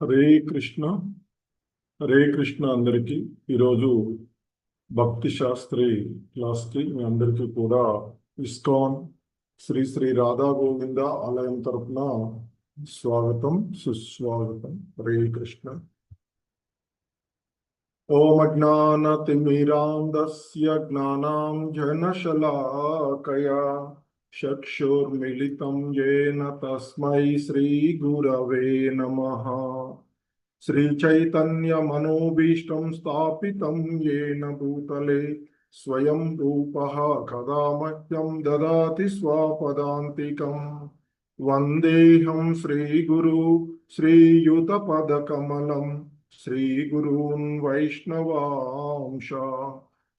హరే కృష్ణ. హరే కృష్ణ అందరికీ. ఈరోజు భక్తి శాస్త్రి క్లాస్కి మీ అందరికీ కూడా ఇస్కాన్ శ్రీ శ్రీ రాధా గోవింద ఆలయం తరపున స్వాగతం, సుస్వాగతం. హరే కృష్ణ. ఓం అజ్ఞానతిమిరాంధస్య జ్ఞానాంజనశలాకయా చక్షుర్మిలితం येन తస్మై శ్రీ గురవే నమః. श्रीचैतन्यमनोभीष्टं स्थापितं येन भूतले स्वयं रूपः कदा मह्यं ददाति स्वपदान्तिकं। वन्देऽहं श्रीगुरु श्रीयुतपदकमलं श्रीगुरून् वैष्णवांश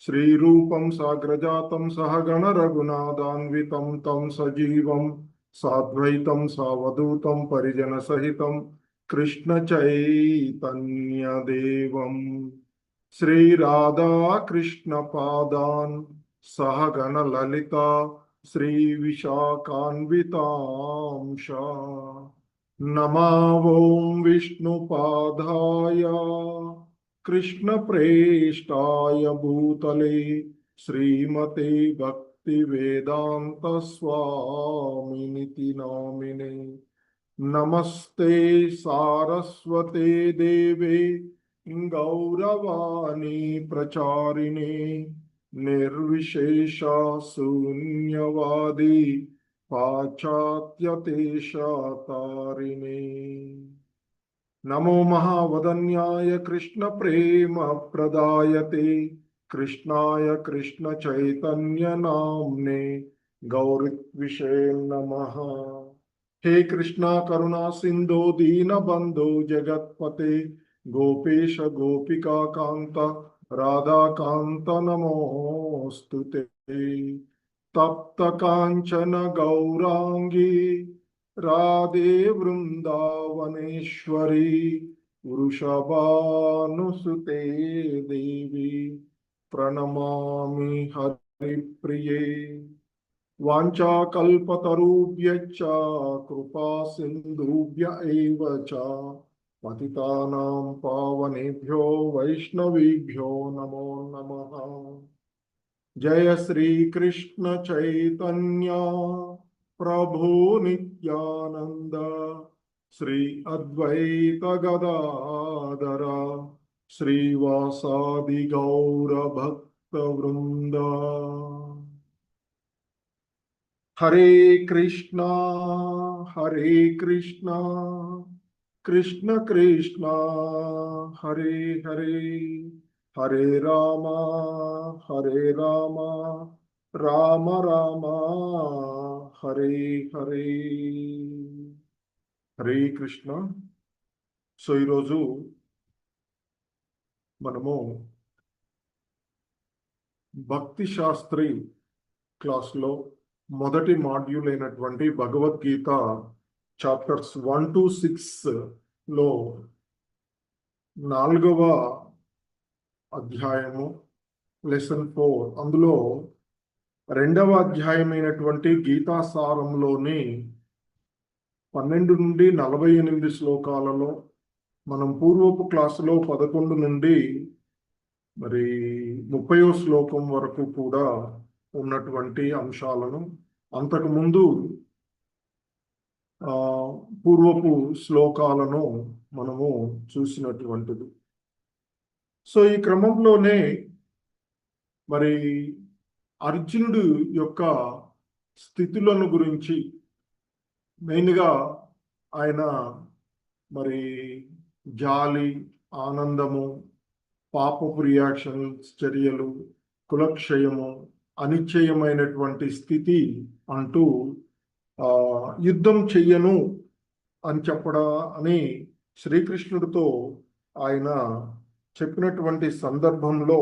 श्रीरूपं साग्रजातं सहगण रघुनाथान्वितं तं सजीवं साद्वैतं सावधूतं परिजनसहितं कृष्ण चैतन्य देवं श्री राधा कृष्ण पादान् सहगण ललिता श्री विशाखान्वितांश नमो विष्णुपादाय कृष्ण प्रेष्ठाय भूतले श्रीमते भक्ति वेदांत स्वामिनिति नामिने। नमस्ते सारस्वते देवे गौरवाणी प्रचारिणे निर्विशेष शून्यवादी पाश्चात्यदेशतारिणे। नमो महावदन्याय कृष्ण प्रेम प्रदायते कृष्णाय कृष्ण चैतन्य नाम्ने गौरविषे नमः। हे कृष्णा करुणा सिंधु दीन बंधु जगतपते गोपेश गोपिका कांत राधा कांत नमोस्तुते। तप्त कांचन गौरांगी राधे वृंदावनेश्वरी वृषभानुसुते देवी प्रणमामि हरिप्रिये। वाञ्छाकल्पतरुभ्यश्च कृपा सिन्धुभ्य एव च पतितानां पावनेभ्यो वैष्णवेभ्यो नमो नमः। जय श्री कृष्ण चैतन्य प्रभु नित्यानंद श्री अद्वैत गदाधर श्रीवासादि गौर भक्त वृंद। हरे कृष्णा कृष्ण कृष्णा हरे हरे, हरे राम राम राम हरे हरे। हरे कृष्ण. సో ఈరోజు మనము భక్తి శాస్త్రి క్లాస్లో మొదటి మాడ్యూల్ అయినటువంటి భగవద్గీత చాప్టర్స్ 1 to 6లో 4వ అధ్యాయము లెసన్ 4, అందులో 2వ అధ్యాయమైనటువంటి గీతాసారంలోని 12 నుండి 48 శ్లోకాలలో మనం పూర్వపు క్లాసులో 11 నుండి 30వ శ్లోకం వరకు కూడా ఉన్నటువంటి అంశాలను, అంతకుముందు పూర్వపు శ్లోకాలను మనము చూసినటువంటిది. సో ఈ క్రమంలోనే అర్జునుడు యొక్క స్థితులను గురించి, మెయిన్గా ఆయన జాలి, ఆనందము, పాపపు రియాక్షన్స్, చర్యలు, కులక్షయము, అనిశ్చయమైనటువంటి స్థితి అంటూ యుద్ధం చెయ్యను అని అని శ్రీకృష్ణుడితో ఆయన చెప్పినటువంటి సందర్భంలో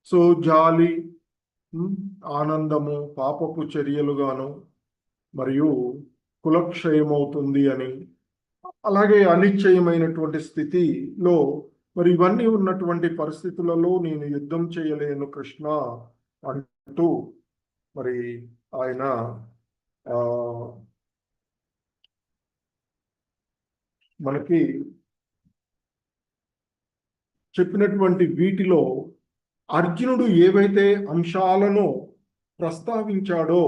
సో జాలి, ఆనందము పాపపు చర్యలుగాను మరియు కులక్షయమవుతుంది అని, అలాగే అనిశ్చయమైనటువంటి స్థితిలో ఇవన్నీ ఉన్నటువంటి పరిస్థితులలో నేను యుద్ధం చేయలేను కృష్ణ అంటూ ఆయన మనకి చెప్పినటువంటి వీటిలో అర్జునుడు ఏవైతే అంశాలను ప్రస్తావించాడో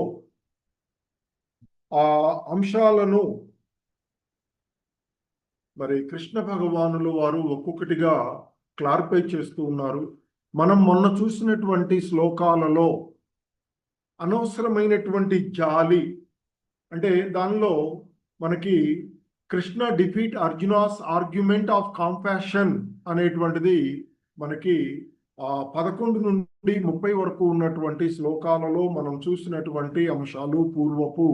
ఆ అంశాలను మరి కృష్ణ భగవానులు వారు ఒక్కొక్కటిగా క్లారిఫై చేస్తూ ఉన్నారు. మనం మొన్న చూసినటువంటి శ్లోకాలలో అనవసరమైనటువంటి జాలి, అంటే దానిలో మనకి Krishna defeat Arjuna's argument of compassion అనేటువంటిది మనకి 11 నుండి 30 వరకు ఉన్నటువంటి శ్లోకాలలో మనం చూసినటువంటి అంశాలు పూర్వపు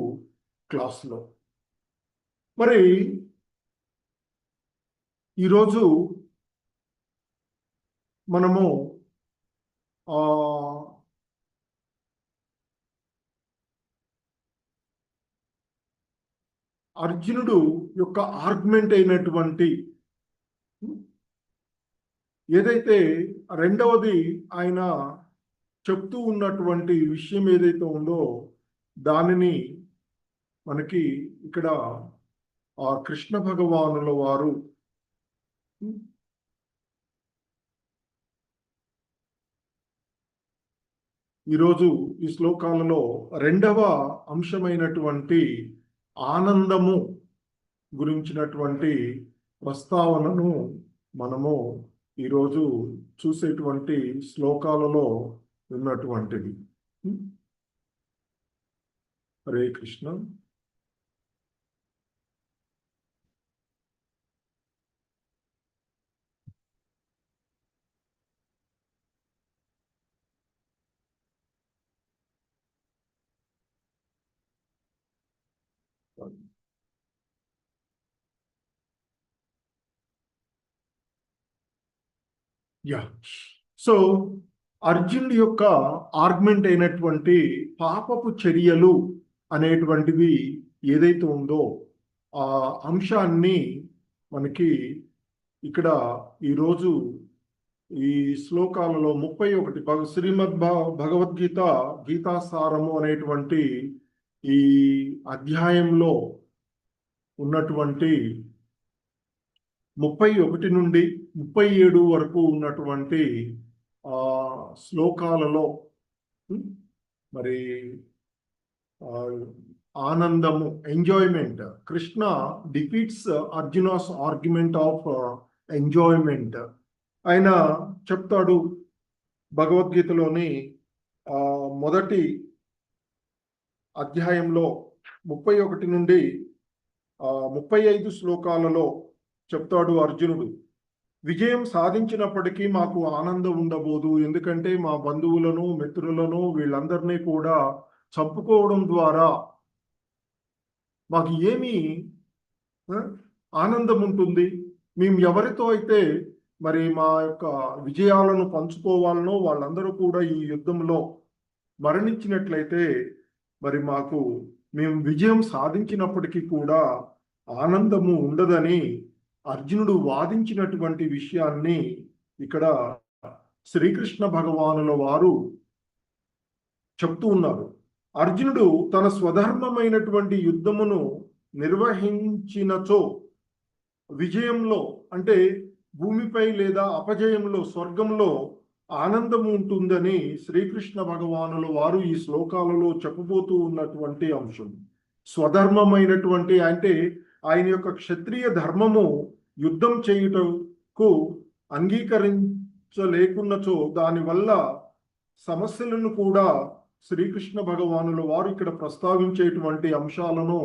క్లాస్లో. మరి ఈరోజు మనము అర్జునుడు యొక్క ఆర్గ్యుమెంట్ అయినటువంటి ఏదైతే రెండవది ఆయన చెప్తూ ఉన్నటువంటి విషయం ఏదైతే ఉందో దానిని మనకి ఇక్కడ కృష్ణ భగవానుల వారు ఈరోజు ఈ శ్లోకాలలో రెండవ అంశమైనటువంటి ఆనందము గురించినటువంటి ప్రస్తావనను మనము ఈరోజు చూసేటువంటి శ్లోకాలలో ఉన్నటువంటిది. హరే కృష్ణ. సో అర్జునుడి యొక్క ఆర్గ్యుమెంట్ అయినటువంటి పాపపు చర్యలు అనేటువంటివి ఏదైతే ఉందో ఆ అంశాన్ని మనకి ఇక్కడ ఈరోజు ఈ శ్లోకాలలో 31 శ్రీమద్ భగవద్గీత గీతాసారము అనేటువంటి ఈ అధ్యాయంలో ఉన్నటువంటి 31 నుండి 37 వరకు ఉన్నటువంటి శ్లోకాలలో మరి ఆనందము, enjoyment, Krishna defeats Arjuna's argument of enjoyment ఆయన చెప్తాడు. భగవద్గీతలోని మొదటి అధ్యాయంలో 31 నుండి 35 శ్లోకాలలో చెప్తాడు అర్జునుడు, విజయం సాధించినప్పటికీ మాకు ఆనందం ఉండబోదు, ఎందుకంటే మా బంధువులను మిత్రులను వీళ్ళందరినీ కూడా చంపుకోవడం ద్వారా మాకు ఏమి ఆనందం ఉంటుంది. మేము ఎవరితో అయితే మరి మా యొక్క విజయాలను పంచుకోవాలనో వాళ్ళందరూ కూడా ఈ యుద్ధంలో మరణించినట్లయితే మరి మేము విజయం సాధించినప్పటికీ కూడా ఆనందము ఉండదని అర్జునుడు వాదించినటువంటి విషయాన్ని ఇక్కడ శ్రీకృష్ణ భగవానుల వారు చెప్తూ ఉన్నారు. అర్జునుడు తన స్వధర్మమైనటువంటి యుద్ధమును నిర్వహించినచో విజయంలో, అంటే భూమిపై లేదా అపజయంలో, స్వర్గంలో ఆనందము ఉంటుందని శ్రీకృష్ణ భగవానుల వారు ఈ శ్లోకాలలో చెప్పబోతూ ఉన్నటువంటి అంశం. స్వధర్మమైనటువంటి అంటే ఆయన యొక్క క్షత్రియ ధర్మము యుద్ధం చేయుటకు అంగీకరించలేకున్నచో దానివల్ల సమస్యలను కూడా శ్రీకృష్ణ భగవానుల వారు ఇక్కడ ప్రస్తావించేటువంటి అంశాలను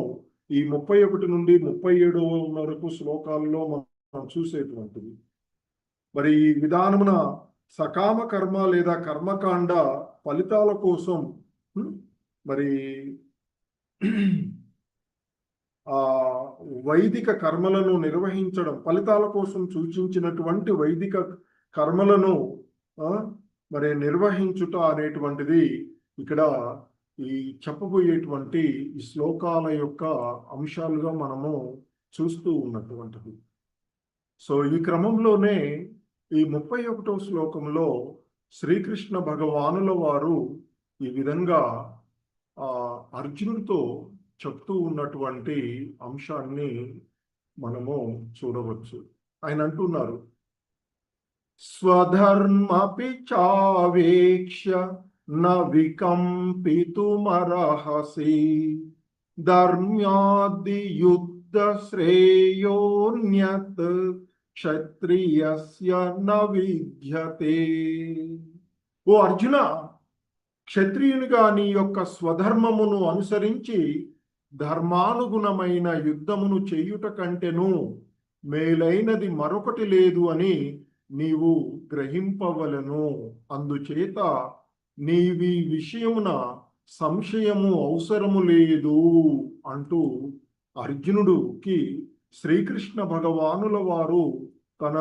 ఈ 31 నుండి 37 వరకు శ్లోకాల్లో మనం చూసేటువంటిది. మరి ఈ విధానమున సకామ కర్మ లేదా కర్మకాండ ఫలితాల కోసం మరి వైదిక కర్మలను నిర్వహించడం, ఫలితాల కోసం సూచించినటువంటి వైదిక కర్మలను మరి నిర్వహించుట అనేటువంటిది ఇక్కడ ఈ చెప్పబోయేటువంటి ఈ శ్లోకాల యొక్క అంశాలుగా మనము చూస్తూ ఉన్నటువంటిది. సో ఈ క్రమంలోనే ఈ 31వ శ్లోకంలో శ్రీకృష్ణ భగవానుల వారు ఈ విధంగా అర్జునుడితో చెప్తూ ఉన్నటువంటి అంశాన్ని మనము చూడవచ్చు. ఆయన అంటున్నారు, స్వధర్మపి చావేక్ష న వికంపితుమర్హసి ధర్మ్యాది యుద్ధ శ్రేయోన్యత్ క్షత్రియస్య న విద్యతే. ఓ అర్జున, క్షత్రియునిగా నీ యొక్క స్వధర్మమును అనుసరించి ధర్మానుగుణమైన యుద్ధమును చేయుట కంటెను మేలైనది మరొకటి లేదు అని నీవు గ్రహింపవలను. అందుచేత నీవి విషయమున సంశయము అవసరము లేదు అంటూ అర్జునుడికి శ్రీకృష్ణ భగవానుల వారు తన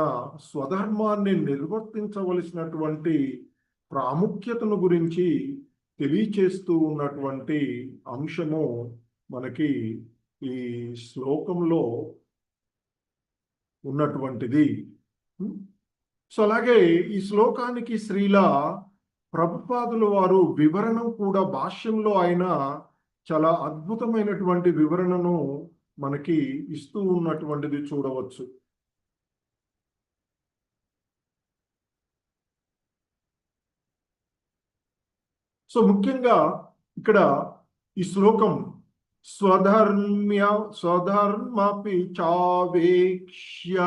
స్వధర్మాన్ని నిర్వర్తించవలసినటువంటి ప్రాముఖ్యతను గురించి తెలియచేస్తూ ఉన్నటువంటి అంశము మనకి ఈ శ్లోకంలో ఉన్నటువంటిది. సో అలాగే ఈ శ్లోకానికి శ్రీల ప్రభుపాదుల వారు వివరణ కూడా భాష్యంలో ఆయన చాలా అద్భుతమైనటువంటి వివరణను మనకి ఇస్తూ ఉన్నటువంటిది చూడవచ్చు. సో ముఖ్యంగా ఇక్కడ ఈ శ్లోకం స్వధర్మపి చావేక్ష్య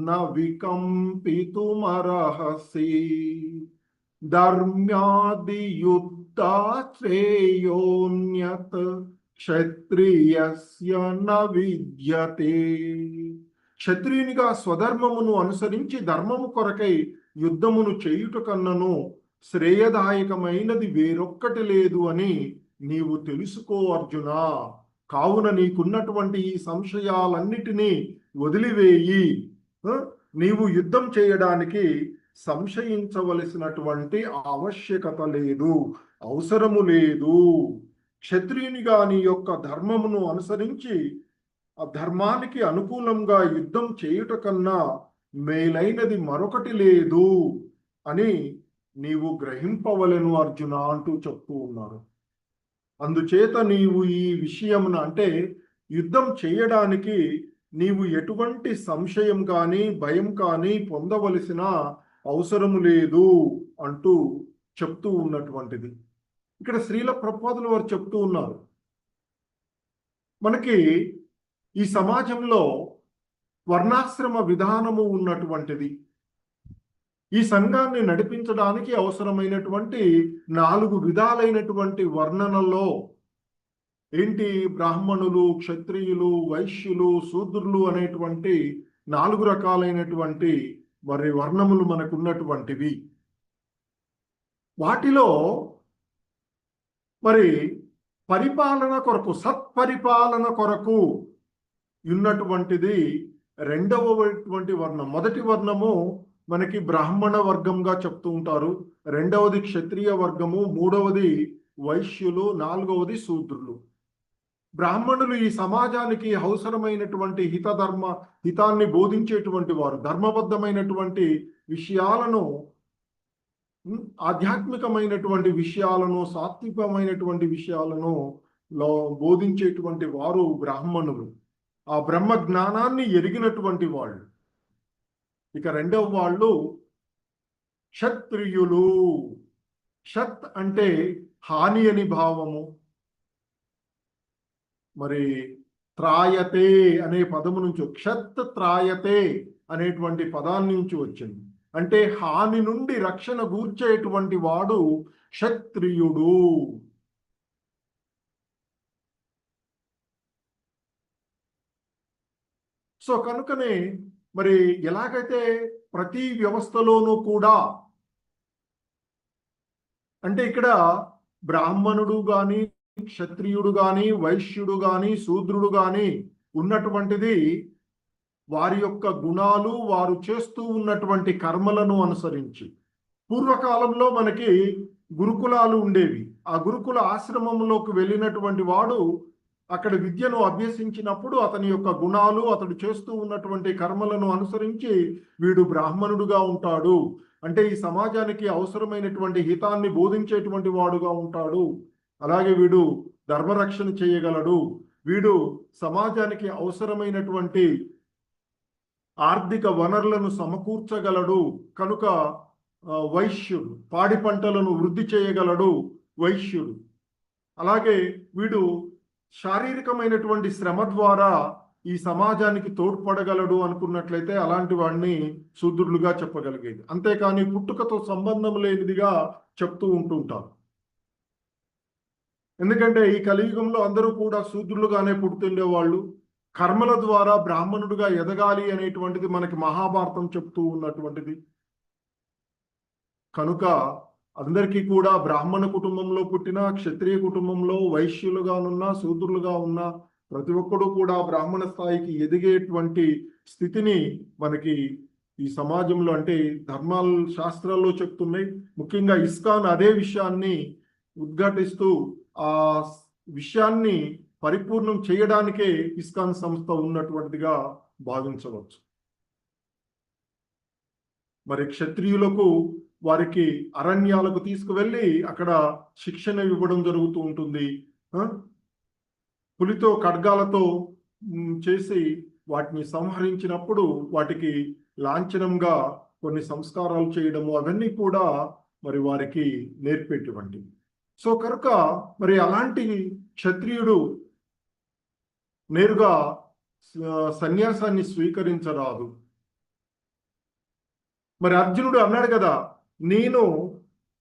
న వికంపితుమర్హసి ధర్మ్యాది యుద్ధా శ్రేయోన్యత్ క్షత్రియస్య న విద్యతే. క్షత్రియునిగా స్వధర్మమును అనుసరించి ధర్మము కొరకై యుద్ధమును చేయుట కన్నను శ్రేయదాయకమైనది వేరొక్కటి లేదు అని నీవు తెలుసుకో అర్జున. కావున నీకున్నటువంటి ఈ సంశయాలన్నిటినీ వదిలివేయి. నీవు యుద్ధం చేయడానికి సంశయించవలసినటువంటి ఆవశ్యకత లేదు, అవసరము లేదు. క్షత్రియునిగా నీ యొక్క ధర్మమును అనుసరించి ఆ ధర్మానికి అనుకూలంగా యుద్ధం చేయుట కన్నా మేలైనది మరొకటి లేదు అని నీవు గ్రహింపవలెను అర్జున అంటూ చెప్తూ ఉన్నారు. అందుచేత నీవు ఈ విషయమున అంటే యుద్ధం చేయడానికి నీవు ఎటువంటి సంశయం కానీ భయం కానీ పొందవలసిన అవసరము లేదు అంటూ చెప్తూ ఉన్నటువంటిది. ఇక్కడ శ్రీల ప్రభుపాదుల వారు చెప్తూ ఉన్నారు, మనకి ఈ సమాజంలో వర్ణాశ్రమ విధానము ఉన్నటువంటిది. ఈ సంఘాన్ని నడిపించడానికి అవసరమైనటువంటి 4 విధాలైనటువంటి వర్ణనలో ఏంటి, బ్రాహ్మణులు, క్షత్రియులు, వైశ్యులు, శూద్రులు అనేటువంటి 4 రకాలైనటువంటి మరి వర్ణములు మనకున్నటువంటివి. వాటిలో మరి పరిపాలన కొరకు, సత్పరిపాలన కొరకు ఉన్నటువంటిది రెండవటువంటి వర్ణం. మొదటి వర్ణము మనకి బ్రాహ్మణ వర్గంగా చెప్తూ ఉంటారు, రెండవది క్షత్రియ వర్గము, మూడవది వైశ్యులు, నాలుగవది శూద్రులు. బ్రాహ్మణులు ఈ సమాజానికి అవసరమైనటువంటి హితాన్ని బోధించేటువంటి వారు. ధర్మబద్ధమైనటువంటి విషయాలను, ఆధ్యాత్మికమైనటువంటి విషయాలను, సాత్వికమైనటువంటి విషయాలను బోధించేటువంటి వారు బ్రాహ్మణులు. ఆ బ్రహ్మ జ్ఞానాన్ని ఎరిగినటువంటి వాళ్ళు. ఇక రెండవ వాళ్ళు క్షత్రియులు. క్షత్ అంటే హాని అని భావము. మరి త్రాయతే అనే పదము నుంచి, క్షత్ త్రాయతే అనేటువంటి పదాన్ని నుంచి వచ్చింది. అంటే హాని నుండి రక్షణ గూర్చేటువంటి వాడు క్షత్రియుడు. సో కనుకనే మరి ఎలాగైతే ప్రతి వ్యవస్థలోనూ కూడా, అంటే ఇక్కడ బ్రాహ్మణుడు కానీ, క్షత్రియుడు కానీ, వైశ్యుడు కానీ, శూద్రుడు కానీ ఉన్నటువంటిది వారి యొక్క గుణాలు, వారు చేస్తూ ఉన్నటువంటి కర్మలను అనుసరించి. పూర్వకాలంలో మనకి గురుకులాలు ఉండేవి. ఆ గురుకుల ఆశ్రమంలోకి వెళ్ళినటువంటి వాడు అక్కడ విద్యను అభ్యసించినప్పుడు అతని యొక్క గుణాలు, అతడు చేస్తూ ఉన్నటువంటి కర్మలను అనుసరించి వీడు బ్రాహ్మణుడుగా ఉంటాడు. అంటే ఈ సమాజానికి అవసరమైనటువంటి హితాన్ని బోధించేటువంటి వాడుగా ఉంటాడు. అలాగే వీడు ధర్మరక్షణ చేయగలడు వీడు సమాజానికి అవసరమైనటువంటి ఆర్థిక వనరులను సమకూర్చగలడు కనుక వైశ్యుడు. పాడి పంటలను వృద్ధి చేయగలడు వైశ్యుడు. అలాగే వీడు శారీరకమైనటువంటి శ్రమ ద్వారా ఈ సమాజానికి తోడ్పడగలడు అనుకున్నట్లయితే అలాంటి వాడిని శూద్రులుగా చెప్పగలిగేది. అంతేకాని పుట్టుకతో సంబంధం లేనిదిగా చెప్తూ ఉంటుంటారు. ఎందుకంటే ఈ కలియుగంలో అందరూ కూడా శూద్రులుగానే పుడుతుండేవాళ్ళు. కర్మల ద్వారా బ్రాహ్మణుడిగా ఎదగాలి అనేటువంటిది మనకి మహాభారతం చెప్తూ ఉన్నటువంటిది. కనుక అందరికీ కూడా బ్రాహ్మణ కుటుంబంలో పుట్టిన, క్షత్రియ కుటుంబంలో వైశ్యులుగానున్న, శూద్రులుగా ఉన్న ప్రతి ఒక్కడు కూడా బ్రాహ్మణ స్థాయికి ఎదిగేటువంటి స్థితిని మనకి ఈ సమాజంలో అంటే ధర్మాల శాస్త్రాల్లో చెప్తున్నాయి. ముఖ్యంగా ఇస్కాన్ అదే విషయాన్ని ఉద్ఘాటిస్తూ ఆ విషయాన్ని పరిపూర్ణం చేయడానికే ఇస్కాన్ సంస్థ ఉన్నటువంటిదిగా భావించవచ్చు. మరి క్షత్రియులకు వారికి అరణ్యాలకు తీసుకువెళ్ళి అక్కడ శిక్షణ ఇవ్వడం జరుగుతూ ఉంటుంది. పులితో ఖడ్గాలతో చేసి వాటిని సంహరించినప్పుడు వాటికి లాంఛనంగా కొన్ని సంస్కారాలు చేయడము అవన్నీ కూడా మరి వారికి నేర్పేటువంటివి. సో కనుక మరి అలాంటి క్షత్రియుడు నేరుగా సన్యాసాన్ని స్వీకరించరాదు. మరి అర్జునుడు అన్నాడు కదా, నేను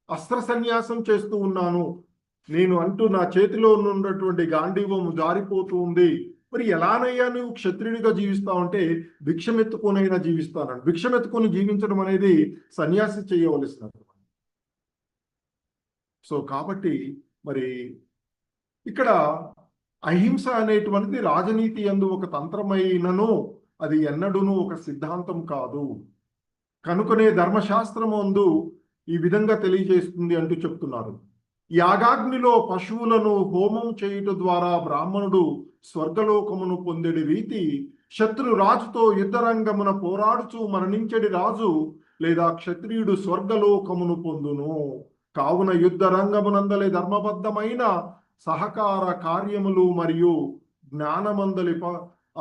అస్త్ర సన్యాసం చేస్తూ ఉన్నాను, నేను అంటూ నా చేతిలో ఉన్నటువంటి గాంధీవం జారిపోతూ ఉంది, మరి ఎలానయ్యా నువ్వు క్షత్రియుడిగా జీవిస్తావు అంటే భిక్షమెత్తుకొనైనా జీవిస్తానని. భిక్షమెత్తుకొని జీవించడం అనేది సన్యాసి చేయవలసినది. సో కాబట్టి మరి ఇక్కడ అహింస అనేటువంటిది రాజనీతి యందు ఒక తంత్రమైనను అది ఎన్నడూను ఒక సిద్ధాంతం కాదు. కనుకనే ధర్మశాస్త్రం అందు ఈ విధంగా తెలియజేస్తుంది అంటూ చెప్తున్నారు. యాగాగ్నిలో పశువులను హోమం చేయుట ద్వారా బ్రాహ్మణుడు స్వర్గలోకమును పొందెడి రీతి శత్రు రాజుతో యుద్ధరంగమున పోరాడుచూ మరణించడి రాజు లేదా క్షత్రియుడు స్వర్గలోకమును పొందును. కావున యుద్ధ రంగమునందలి ధర్మబద్ధమైన సహకార కార్యములు మరియు జ్ఞానమందలి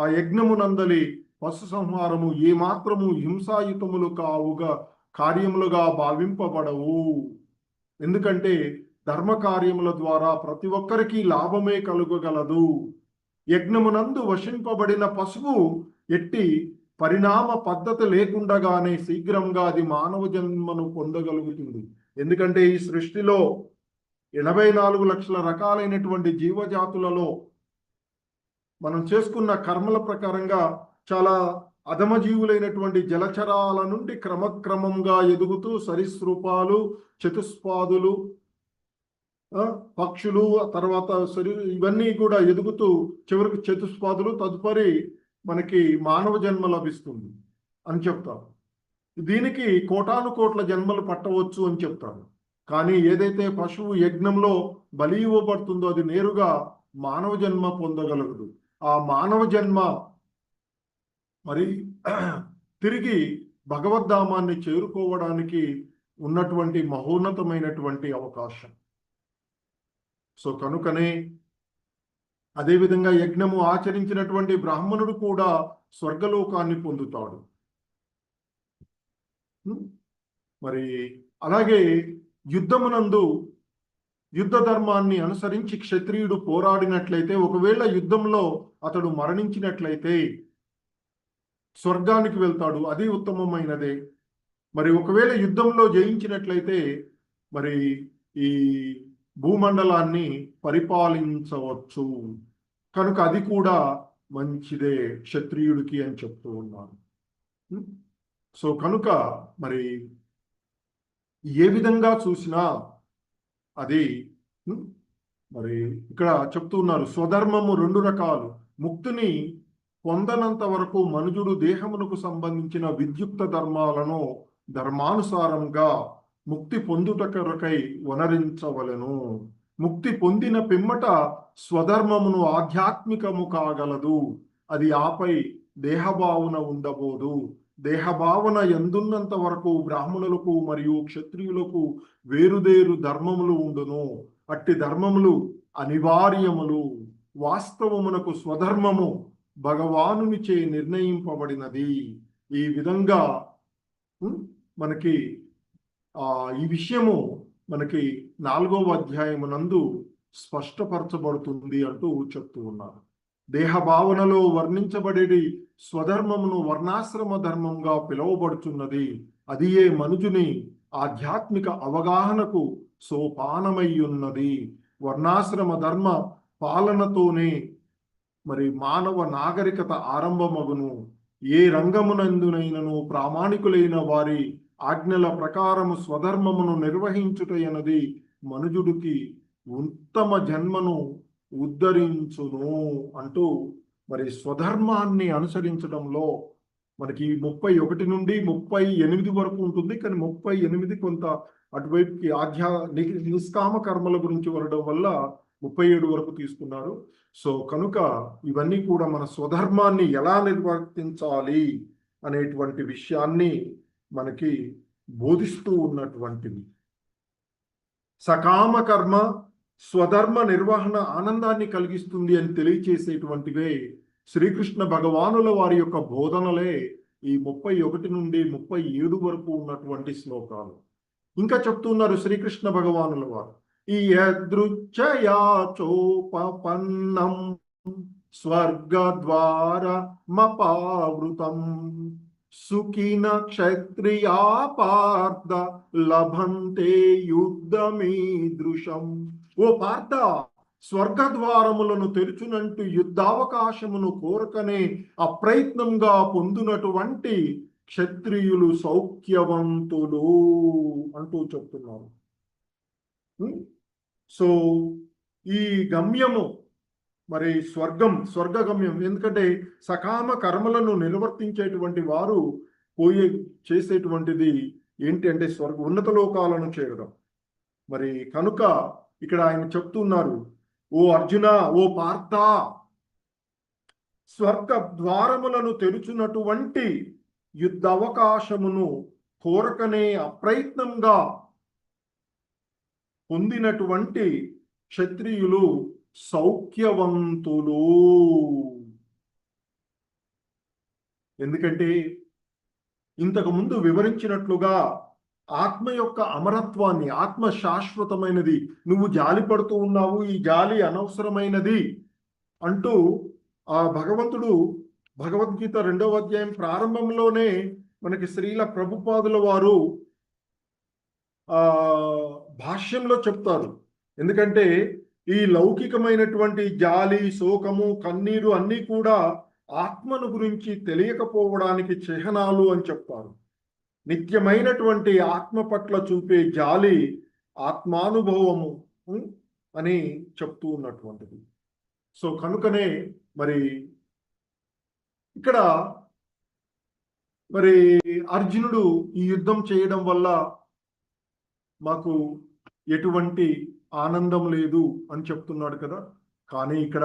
ఆ యజ్ఞమునందలి పశు సంహారము ఏమాత్రము హింసాయుతములు కావుగా కార్యములుగా భావింపబడవు. ఎందుకంటే ధర్మ కార్యముల ద్వారా ప్రతి ఒక్కరికి లాభమే కలుగగలదు. యజ్ఞమునందు వశింపబడిన పశువు ఎట్టి పరిణామ పద్ధతి లేకుండగానే శీఘ్రంగా అది మానవ జన్మను పొందగలుగుతుంది. ఎందుకంటే ఈ సృష్టిలో 84 లక్షల రకాలైనటువంటి జీవజాతులలో మనం చేసుకున్న కర్మల ప్రకారంగా చాలా అధమ జీవులైనటువంటి జలచరాల నుండి క్రమక్రమంగా ఎదుగుతూ సరీసృపాలు, చతుస్పాదులు, పక్షులు, తర్వాత ఇవన్నీ కూడా ఎదుగుతూ చివరికి చతుస్పాదులు, తదుపరి మనకి మానవ జన్మ లభిస్తుంది అని చెప్తారు. దీనికి కోటాను కోట్ల జన్మలు పట్టవచ్చు అని చెప్తారు. కానీ ఏదైతే పశువు యజ్ఞంలో బలి ఇవ్వబడుతుందో అది నేరుగా మానవ జన్మ పొందగలదు. ఆ మానవ జన్మ మరి తిరిగి భగవద్ధామాన్ని చేరుకోవడానికి ఉన్నటువంటి మహోన్నతమైనటువంటి అవకాశం. సో కనుకనే అదేవిధంగా యజ్ఞము ఆచరించినటువంటి బ్రాహ్మణుడు కూడా స్వర్గలోకాన్ని పొందుతాడు. మరి అలాగే యుద్ధమునందు యుద్ధ ధర్మాన్ని అనుసరించి క్షత్రియుడు పోరాడినట్లయితే ఒకవేళ యుద్ధంలో అతడు మరణించినట్లయితే స్వర్గానికి వెళ్తాడు, అది ఉత్తమమైనదే. మరి ఒకవేళ యుద్ధంలో జయించినట్లయితే మరి ఈ భూమండలాన్ని పరిపాలించవచ్చు. కనుక అది కూడా మంచిదే క్షత్రియుడికి అని చెప్తూ ఉన్నాను. సో కనుక మరి ఏ విధంగా చూసినా అది మరి ఇక్కడ చెప్తూ ఉన్నారు. స్వధర్మము 2 రకాలు. ముక్తిని పొందనంత వరకు మనుజుడు దేహమునకు సంబంధించిన విద్యుక్త ధర్మాలను ధర్మానుసారంగా ముక్తి పొందుట కొరకై వనరించవలెను. ముక్తి పొందిన పిమ్మట స్వధర్మమును ఆధ్యాత్మికము కాగలదు. అది ఆపై దేహభావన ఉండబోదు. దేహభావన ఎందున్నంత వరకు బ్రాహ్మణులకు మరియు క్షత్రియులకు వేరుదేరు ధర్మములు ఉండును. అట్టి ధర్మములు అనివార్యములు. వాస్తవమునకు స్వధర్మము భగవానునిచే నిర్ణయింపబడినది. ఈ విధంగా మనకి ఈ విషయము మనకి 4వ అధ్యాయమునందు స్పష్టపరచబడుతుంది అంటూ చెప్తూ ఉన్నారు. దేహ భావనలో వర్ణించబడేది స్వధర్మమును వర్ణాశ్రమ ధర్మంగా పిలువబడుతున్నది. అది ఏ మనుజుని ఆధ్యాత్మిక అవగాహనకు సోపానమయ్యున్నది. వర్ణాశ్రమ ధర్మ పాలనతోనే మరి మానవ నాగరికత ఆరంభమగును. ఏ రంగమునందునైనను ప్రామాణికులైన వారి ఆజ్ఞల ప్రకారము స్వధర్మమును నిర్వహించుటయనది మనుజుడికి ఉత్తమ జన్మను ఉద్ధరించును అంటూ మరి స్వధర్మాన్ని అనుసరించడంలో మనకి 31 నుండి 38 వరకు ఉంటుంది. కానీ 38 కొంత అటువైపుకి నిష్కామ కర్మల గురించి వరడం వల్ల 37 వరకు తీసుకున్నారు. సో కనుక ఇవన్నీ కూడా మన స్వధర్మాన్ని ఎలా నిర్వర్తించాలి అనేటువంటి విషయాన్ని మనకి బోధిస్తూ ఉన్నటువంటివి. సకామ కర్మ స్వధర్మ నిర్వహణ ఆనందాన్ని కలిగిస్తుంది అని తెలియచేసేటువంటివే శ్రీకృష్ణ భగవానుల వారి యొక్క బోధనలే ఈ 31 నుండి 37 వరకు ఉన్నటువంటి శ్లోకాలు. ఇంకా చెప్తున్నారు శ్రీకృష్ణ భగవానుల వారు, ఈ యదృచ్ఛయాచోపపన్నం స్వర్గద్వారమపావృతం సుఖిన క్షత్రియా పార్థ లభంతే యుద్ధమీదృశం. ఓ పార్థ, స్వర్గద్వారములను తెరుచునంటూ యుద్ధావకాశమును కోరకనే అప్రయత్నంగా పొందినటువంటి క్షత్రియులు సౌఖ్యవంతులు అంటూ చెప్తున్నారు. సో ఈ గమ్యము మరి స్వర్గగమ్యం. ఎందుకంటే సకామ కర్మలను నిర్వర్తించేటువంటి వారు చేసేటువంటిది ఏంటి అంటే ఉన్నత లోకాలను చేరడం. మరి కనుక ఇక్కడ ఆయన చెప్తున్నారు, ఓ అర్జున, ఓ పార్థ, స్వర్గ ద్వారములను తెరుచున్నటువంటి యుద్ధ అవకాశమును కోరకనే అప్రయత్నంగా పొందినటువంటి క్షత్రియులు సౌఖ్యవంతులు. ఎందుకంటే ఇంతకు ముందు వివరించినట్లుగా ఆత్మ యొక్క అమరత్వాన్ని, ఆత్మ శాశ్వతమైనది, నువ్వు జాలి పడుతూ ఉన్నావు, ఈ జాలి అనవసరమైనది అంటూ ఆ భగవంతుడు భగవద్గీత 2వ అధ్యాయం ప్రారంభంలోనే మనకి శ్రీల ప్రభుపాదుల వారు భాష్యంలో చెప్తారు. ఎందుకంటే ఈ లౌకికమైనటువంటి జాలి, శోకము, కన్నీరు అన్నీ కూడా ఆత్మను గురించి తెలియకపోవడానికి చిహ్నాలు అని చెప్తారు. నిత్యమైనటువంటి ఆత్మ పట్ల చూపే జాలి ఆత్మానుభవము అని చెప్తూ ఉన్నటువంటిది. సో కనుకనే మరి ఇక్కడ మరి అర్జునుడు ఈ యుద్ధం చేయడం వల్ల మాకు ఎటువంటి ఆనందం లేదు అని చెప్తున్నాడు కదా. కానీ ఇక్కడ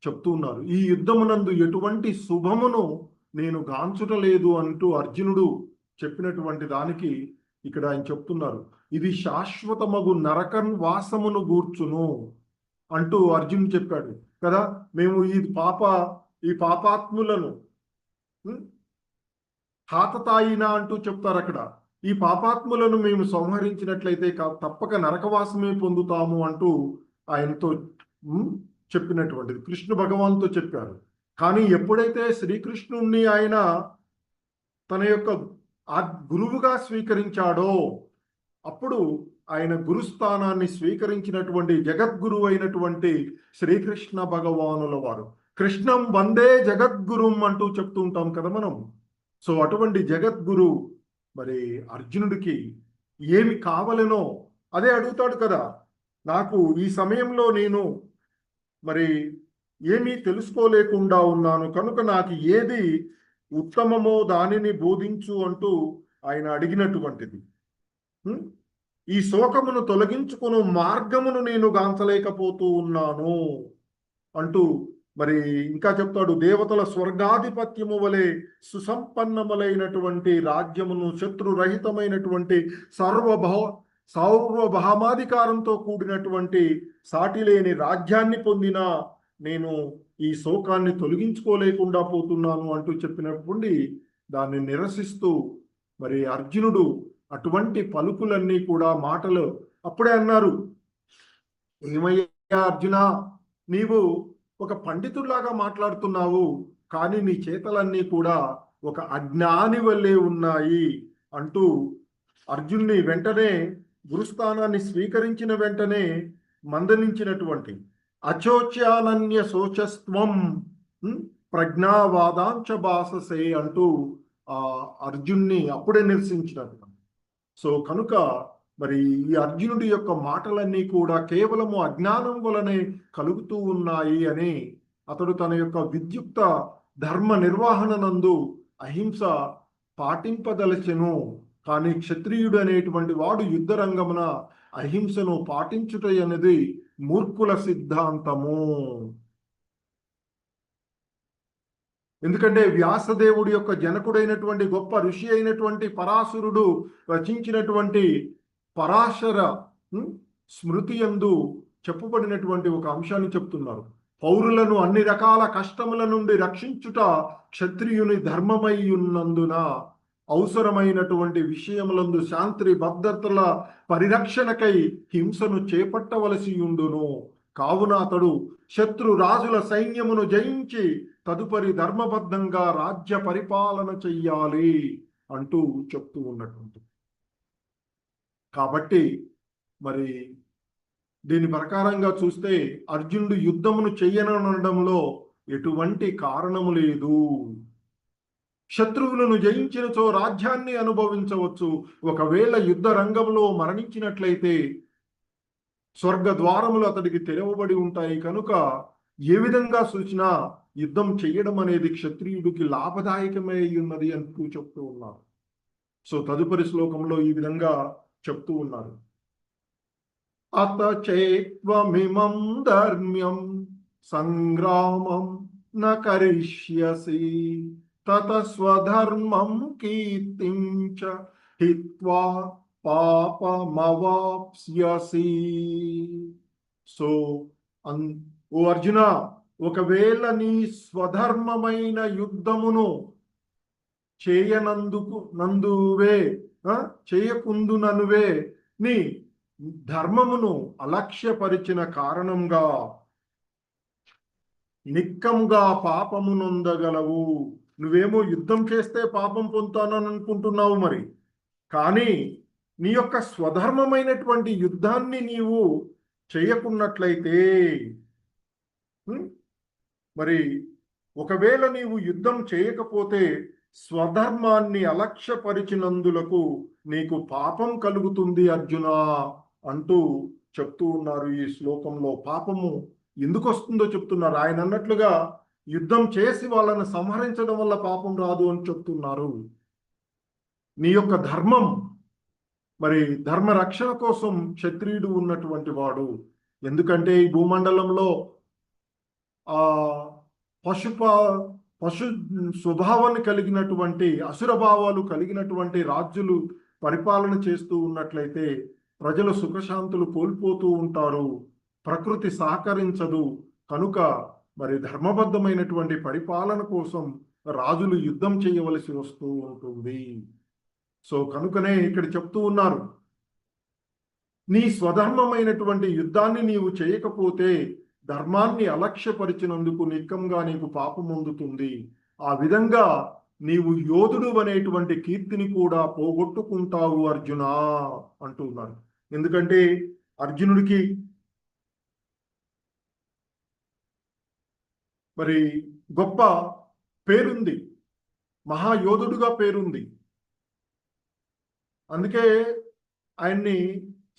చెప్తూ ఉన్నారు, ఈ యుద్ధమునందు ఎటువంటి శుభమును నేను గాంచుటలేదు అంటూ అర్జునుడు చెప్పినటువంటి దానికి ఇక్కడ ఆయన చెప్తున్నారు, ఇది శాశ్వతమగు నరకం వాసమును గూర్చును అంటూ అర్జునుడు చెప్పాడు కదా. మేము ఈ పాపాత్ములను హాతతాయినా అంటూ చెప్తారు అక్కడ. ఈ పాపాత్ములను మేము సంహరించినట్లయితే తప్పక నరకవాసమే పొందుతాము అంటూ ఆయనతో చెప్పినటువంటిది కృష్ణ భగవాన్తో చెప్పారు. కానీ ఎప్పుడైతే శ్రీకృష్ణుణ్ణి ఆయన తన యొక్క గురువుగా స్వీకరించాడో అప్పుడు ఆయన గురుస్థానాన్ని స్వీకరించినటువంటి జగద్గురువు అయినటువంటి శ్రీకృష్ణ భగవానుల వారు, కృష్ణం వందే జగద్గురుం అంటూ చెప్తూ ఉంటాం కదా మనం. సో అటువంటి జగద్గురు మరి అర్జునుడికి ఏమి కావాలనో అదే అడుగుతాడు కదా. నాకు ఈ సమయంలో నేను మరి ఏమీ తెలుసుకోలేకుండా ఉన్నాను కనుక నాకు ఏది ఉత్తమమో దానిని బోధించు అంటూ ఆయన అడిగినటువంటిది. ఈ శోకమును తొలగించుకుని మార్గమును నేను గాంచలేకపోతూ ఉన్నాను అంటూ మరి ఇంకా చెప్తాడు, దేవతల స్వర్గాధిపత్యము వలె సుసంపన్నములైనటువంటి రాజ్యమును, శత్రురహితమైనటువంటి సార్వభౌమాధికారంతో కూడినటువంటి సాటిలేని రాజ్యాన్ని పొందిన నేను ఈ శోకాన్ని తొలగించుకోలేకుండా పోతున్నాను అంటూ చెప్పినప్పుడు దాన్ని నిరసిస్తూ మరి అర్జునుడు అటువంటి పలుకులన్నీ కూడా మాటలు అప్పుడే అన్నారు, ఏమయ్యా అర్జున, నీవు ఒక పండితుల్లాగా మాట్లాడుతున్నావు, కానీ నీ చేతలన్నీ కూడా ఒక అజ్ఞాని వల్లే ఉన్నాయి అంటూ అర్జున్ని వెంటనే గురుస్థానాన్ని స్వీకరించిన వెంటనే మందలించినటువంటి అచోచ్యానన్య శోచస్త్వం ప్రజ్ఞావాదాంచ భాససే అంటూ ఆ అర్జున్ని అప్పుడే నిరసించినట్టు. సో కనుక మరి ఈ అర్జునుడి యొక్క మాటలన్నీ కూడా కేవలము అజ్ఞానం వలనే కలుగుతూ ఉన్నాయి అని అతడు తన యొక్క విద్యుక్త ధర్మ నిర్వహణ నందు అహింస పాటింపదలచెను. కానీ క్షత్రియుడు అనేటువంటి వాడు యుద్ధ రంగమున అహింసను పాటించుట అనేది మూర్ఖుల సిద్ధాంతము. ఎందుకంటే వ్యాసదేవుడి యొక్క జనకుడైనటువంటి గొప్ప ఋషి అయినటువంటి పరాశరుడు రచించినటువంటి పరాశర స్మృతి యందు చెప్పబడినటువంటి ఒక అంశాన్ని చెప్తున్నారు. పౌరులను అన్ని రకాల కష్టముల నుండి రక్షించుట క్షత్రియుని ధర్మమై ఉన్నందున అవసరమైనటువంటి విషయములందు శాంతి భద్రతల పరిరక్షణకై హింసను చేపట్టవలసి ఉండును. కావున అతడు శత్రు రాజుల సైన్యమును జయించి తదుపరి ధర్మబద్ధంగా రాజ్య పరిపాలన చెయ్యాలి అంటూ చెప్తూ ఉన్నటువంటి. కాబట్టి మరి దీని ప్రకారంగా చూస్తే అర్జునుడు యుద్ధమును చెయ్యనడంలో ఎటువంటి కారణము లేదు. శత్రువులను జయించినచో రాజ్యాన్ని అనుభవించవచ్చు. ఒకవేళ యుద్ధ రంగంలో మరణించినట్లయితే స్వర్గ ద్వారములు అతడికి తెరవబడి ఉంటాయి. కనుక ఏ విధంగా చూసినా యుద్ధం చెయ్యడం అనేది క్షత్రియుడికి లాభదాయకమై ఉన్నది అంటూ చెప్తూ ఉన్నారు. సో తదుపరి శ్లోకంలో ఈ విధంగా చెప్తూ ఉన్నారు. అత చేత్వమిమం ధర్మ్యం సంగ్రామం న కరిష్యసి తత స్వధర్మం కీర్తిం చ హిత్వా పాపమవాప్స్యసి. సో ఓ అర్జున, ఒకవేళ నీ స్వధర్మమైన యుద్ధమును చేయకుందుననువే నీ ధర్మమును అలక్ష్యపరిచిన కారణంగా నిక్కముగా పాపము నొందగలవు. నువ్వేమో యుద్ధం చేస్తే పాపం పొందుతానని అనుకుంటున్నావు, మరి కానీ నీ యొక్క స్వధర్మమైనటువంటి యుద్ధాన్ని నీవు చేయకున్నట్లయితే, మరి ఒకవేళ నీవు యుద్ధం చేయకపోతే స్వధర్మాన్ని అలక్ష్యపరిచినందులకు నీకు పాపం కలుగుతుంది అర్జున అంటూ చెప్తూ ఉన్నారు. ఈ శ్లోకంలో పాపము ఎందుకు వస్తుందో చెప్తున్నారు. ఆయన అన్నట్లుగా యుద్ధం చేసి వాళ్ళని సంహరించడం వల్ల పాపం రాదు అని చెప్తున్నారు. నీ యొక్క ధర్మం, మరి ధర్మ రక్షణ కోసం క్షత్రియుడు ఉన్నటువంటి వాడు. ఎందుకంటే ఈ భూమండలంలో పశు స్వభావాన్ని కలిగినటువంటి అసుర భావాలు కలిగినటువంటి రాజులు పరిపాలన చేస్తూ ఉన్నట్లయితే ప్రజలు సుఖశాంతులు కోల్పోతూ ఉంటారు, ప్రకృతి సహకరించదు. కనుక మరి ధర్మబద్ధమైనటువంటి పరిపాలన కోసం రాజులు యుద్ధం చేయవలసి వస్తూ ఉంటుంది. సో కనుకనే ఇక్కడ చెప్తూ ఉన్నారు, నీ స్వధర్మమైనటువంటి యుద్ధాన్ని నీవు చేయకపోతే ధర్మాన్ని అలక్ష్యపరిచినందుకు నిక్కంగా నీకు పాపం పొందుతుంది. ఆ విధంగా నీవు యోధుడు అనేటువంటి కీర్తిని కూడా పోగొట్టుకుంటావు అర్జున అంటున్నారు. ఎందుకంటే అర్జునుడికి మరి గొప్ప పేరుంది, మహాయోధుడుగా పేరుంది. అందుకే ఆయన్ని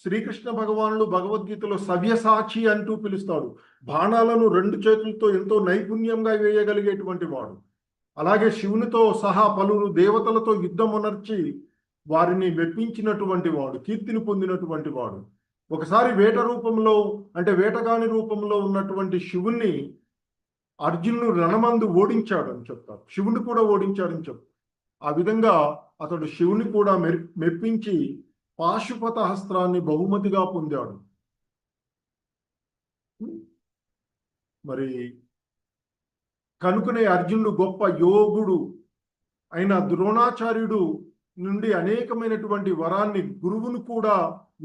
శ్రీకృష్ణ భగవానుడు భగవద్గీతలో సవ్యసాచి అంటూ పిలుస్తాడు. బాణాలను రెండు చేతులతో ఎంతో నైపుణ్యంగా వేయగలిగేటువంటి వాడు. అలాగే శివునితో సహా పలువురు దేవతలతో యుద్ధమునర్చి వారిని మెప్పించినటువంటి వాడు, కీర్తిని పొందినటువంటి వాడు. ఒకసారి వేట రూపంలో, అంటే వేటగాని రూపంలో ఉన్నటువంటి శివుణ్ణి అర్జునుడు రణమందు ఓడించాడని చెప్తారు. శివుని కూడా ఓడించాడని చెప్తారు. ఆ విధంగా అతడు శివుని కూడా మెప్పించి పాశుపత హస్త్రాన్ని బహుమతిగా పొందాడు. మరి కనుకనే అర్జునుడు గొప్ప యోగుడు అయిన ద్రోణాచార్యుడు నుండి అనేకమైనటువంటి వరాన్ని గురువును కూడా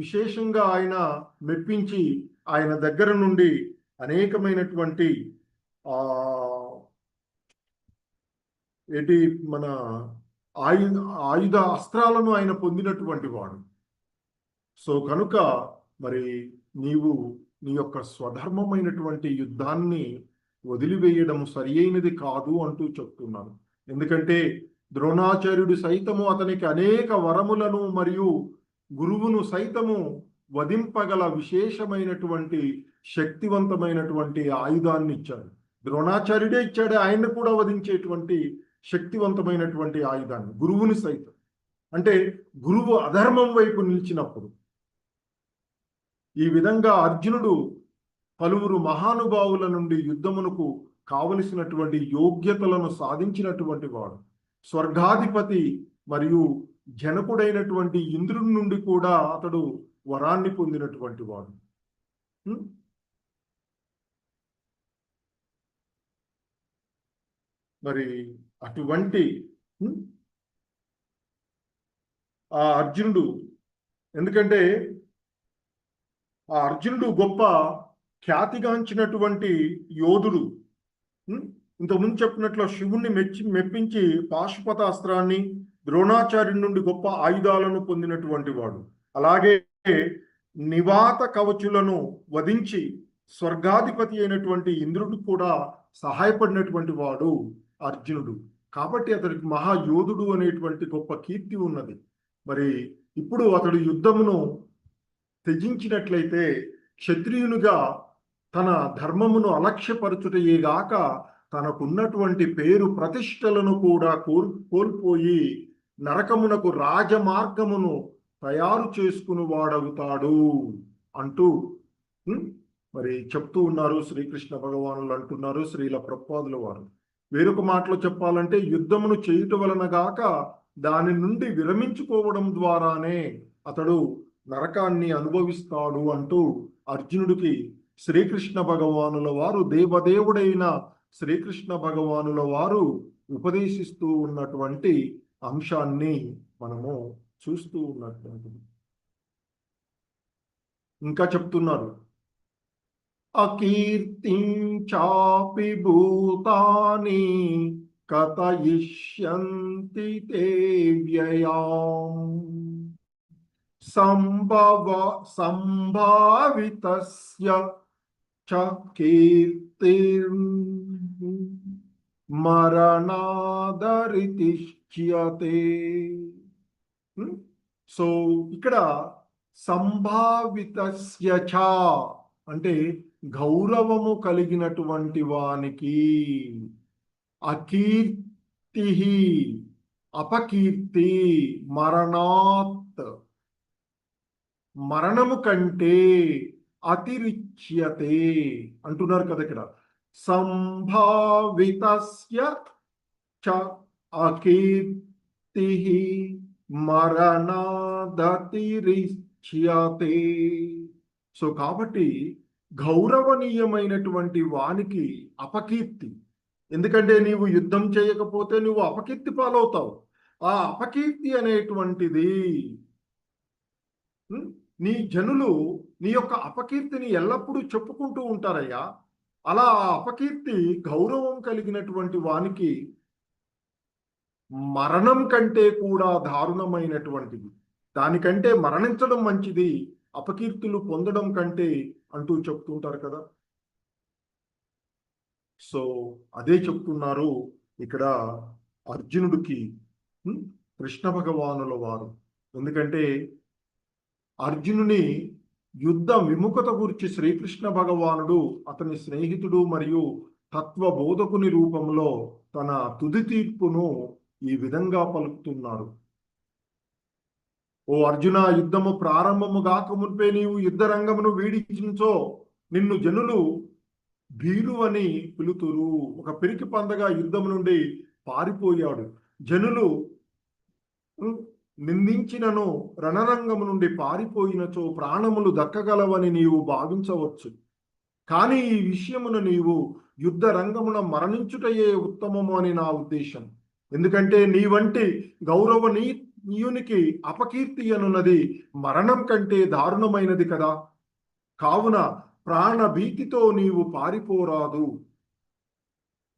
విశేషంగా ఆయన మెప్పించి ఆయన దగ్గర నుండి అనేకమైనటువంటి ఏంటి మన ఆయుధ అస్త్రాలను ఆయన పొందినటువంటి వాడు. సో కనుక మరి నీవు నీ యొక్క స్వధర్మమైనటువంటి యుద్ధాన్ని వదిలివేయడం సరి అయినది కాదు అంటూ చెప్తున్నాను. ఎందుకంటే ద్రోణాచార్యుడు సైతము అతనికి అనేక వరములను మరియు గురువును సైతము వధింపగల విశేషమైనటువంటి శక్తివంతమైనటువంటి ఆయుధాన్ని ఇచ్చాడు. ద్రోణాచార్యుడే ఇచ్చాడు, ఆయన్ని కూడా వధించేటువంటి శక్తివంతమైనటువంటి ఆయుధాన్ని, గురువుని సైతం. అంటే గురువు అధర్మం వైపు నిలిచినప్పుడు ఈ విధంగా అర్జునుడు పలువురు మహానుభావుల నుండి యుద్ధమునకు కావలసినటువంటి యోగ్యతలను సాధించినటువంటి వాడు. స్వర్గాధిపతి మరియు జనకుడైనటువంటి ఇంద్రుడి నుండి కూడా అతడు వరాన్ని పొందినటువంటి వాడు. మరి అటువంటి ఆ అర్జునుడు, ఎందుకంటే ఆ అర్జునుడు గొప్ప ఖ్యాతిగాంచినటువంటి యోధుడు. ఇంతకుముందు చెప్పినట్లు శివుణ్ణి మెప్పించి పాశుపతాస్త్రాన్ని, ద్రోణాచార్యుడి నుండి గొప్ప ఆయుధాలను పొందినటువంటి వాడు. అలాగే నివాత కవచులను వధించి స్వర్గాధిపతి అయినటువంటి ఇంద్రుడు కూడా సహాయపడినటువంటి వాడు అర్జునుడు. కాబట్టి అతడికి మహాయోధుడు అనేటువంటి గొప్ప కీర్తి ఉన్నది. మరి ఇప్పుడు అతడు యుద్ధమును త్యజించినట్లయితే క్షత్రియునిగా తన ధర్మమును అలక్ష్యపరచుటయేగాక తనకున్నటువంటి పేరు ప్రతిష్టలను కూడా కోల్పోయి నరకమునకు రాజమార్గమును తయారు చేసుకుని వాడవుతాడు అంటూ మరి చెప్తూ ఉన్నారు శ్రీకృష్ణ భగవానులు అంటున్నారు, శ్రీల ప్రభుపాదుల వారు. వేరొక మాటలో చెప్పాలంటే యుద్ధమును చేయుట వలన గాక దాని నుండి విరమించుకోవడం ద్వారానే అతడు నరకాన్ని అనుభవిస్తాడు అంటూ అర్జునుడికి శ్రీకృష్ణ భగవానుల వారు, దేవదేవుడైన శ్రీకృష్ణ భగవానుల వారు ఉపదేశిస్తూ ఉన్నటువంటి అంశాన్ని మనము చూస్తూ ఉన్నటువంటిది. ఇంకా చెప్తున్నారు, అకీర్తించాపి భూతాని కథయిష్యంతి తే వ్యయాం సంభావితస్య చ కీర్తిర్మరణాదరితిష్యతే. సో ఇక్కడ సంభావితస్య చ అంటే గౌరవము కలిగినటువంటి వానికి, అకీర్తి అపకీర్తి, మరణాత్ మరణము కంటే, అతిరిచ్యతే అంటున్నారు కదా ఇక్కడ. సంభావితస్య చ అకీర్తి మరణాదతిరిచ్యతే. సో కాబట్టి గౌరవనీయమైనటువంటి వానికి అపకీర్తి, ఎందుకంటే నీవు యుద్ధం చేయకపోతే నువ్వు అపకీర్తి పాలవుతావు. ఆ అపకీర్తి అనేటువంటిది నీ జనులు నీ యొక్క అపకీర్తిని ఎల్లప్పుడూ చెప్పుకుంటూ ఉంటారయ్యా. అలా ఆ అపకీర్తి గౌరవం కలిగినటువంటి వానికి మరణం కంటే కూడా దారుణమైనటువంటిది. దానికంటే మరణించడం మంచిది అపకీర్తులు పొందడం కంటే అంటూ చెప్తుంటారు కదా. సో అదే చెప్తున్నారు ఇక్కడ అర్జునుడికి కృష్ణ భగవానుల వారు. ఎందుకంటే అర్జునుని యుద్ధ విముఖత గురించి శ్రీకృష్ణ భగవానుడు అతని స్నేహితుడు మరియు తత్వబోధకుని రూపంలో తన తుది తీర్పును ఈ విధంగా పలుకుతున్నారు. ఓ అర్జున, యుద్ధము ప్రారంభము కాకముందే నీవు యుద్ధ రంగమును వీడించో నిన్ను జనులు భీరు అని పిలుతురు. ఒక పిరికి పందగా యుద్ధం నుండి పారిపోయాడు. జనులు నిందించినను రణరంగము నుండి పారిపోయినచో ప్రాణములు దక్కగలవని నీవు భావించవచ్చు. కానీ ఈ విషయమును నీవు యుద్ధ రంగమున మరణించుటయే ఉత్తమము అని నా ఉద్దేశం. ఎందుకంటే నీ వంటి గౌరవనీయునికి అపకీర్తి అనున్నది మరణం కంటే దారుణమైనది కదా. కావున ప్రాణభీతితో నీవు పారిపోరాదు.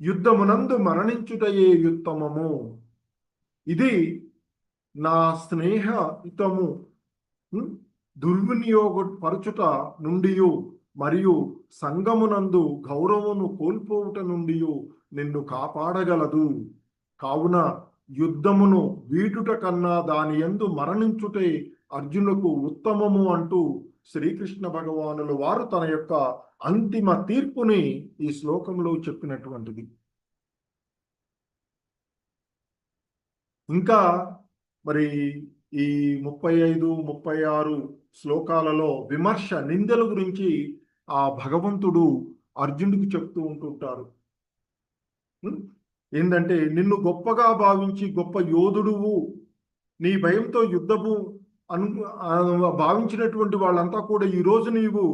యుద్ధమునందు మరణించుటయే ఉత్తమము. ఇది నా స్నేహితము దుర్వినియోగపరచుట నుండి మరియు సంగమునందు గౌరవమును కోల్పోవుట నుండి నిన్ను కాపాడగలదు. కావున యుద్ధమును వీడుట కన్నా దాని యందు మరణించుటే అర్జునుకు ఉత్తమము అంటూ శ్రీకృష్ణ భగవానుల వారు తన యొక్క అంతిమ తీర్పుని ఈ శ్లోకంలో చెప్పినటువంటిది. ఇంకా మరి ఈ 35, 36 శ్లోకాలలో విమర్శ, నిందల గురించి ఆ భగవంతుడు అర్జునుడికి చెప్తూ ఉంటుంటారు. ఏంటంటే, నిన్ను గొప్పగా భావించి గొప్ప యోధుడువు, నీ భయంతో యుద్ధము భావించినటువంటి వాళ్ళంతా కూడా ఈరోజు నీవు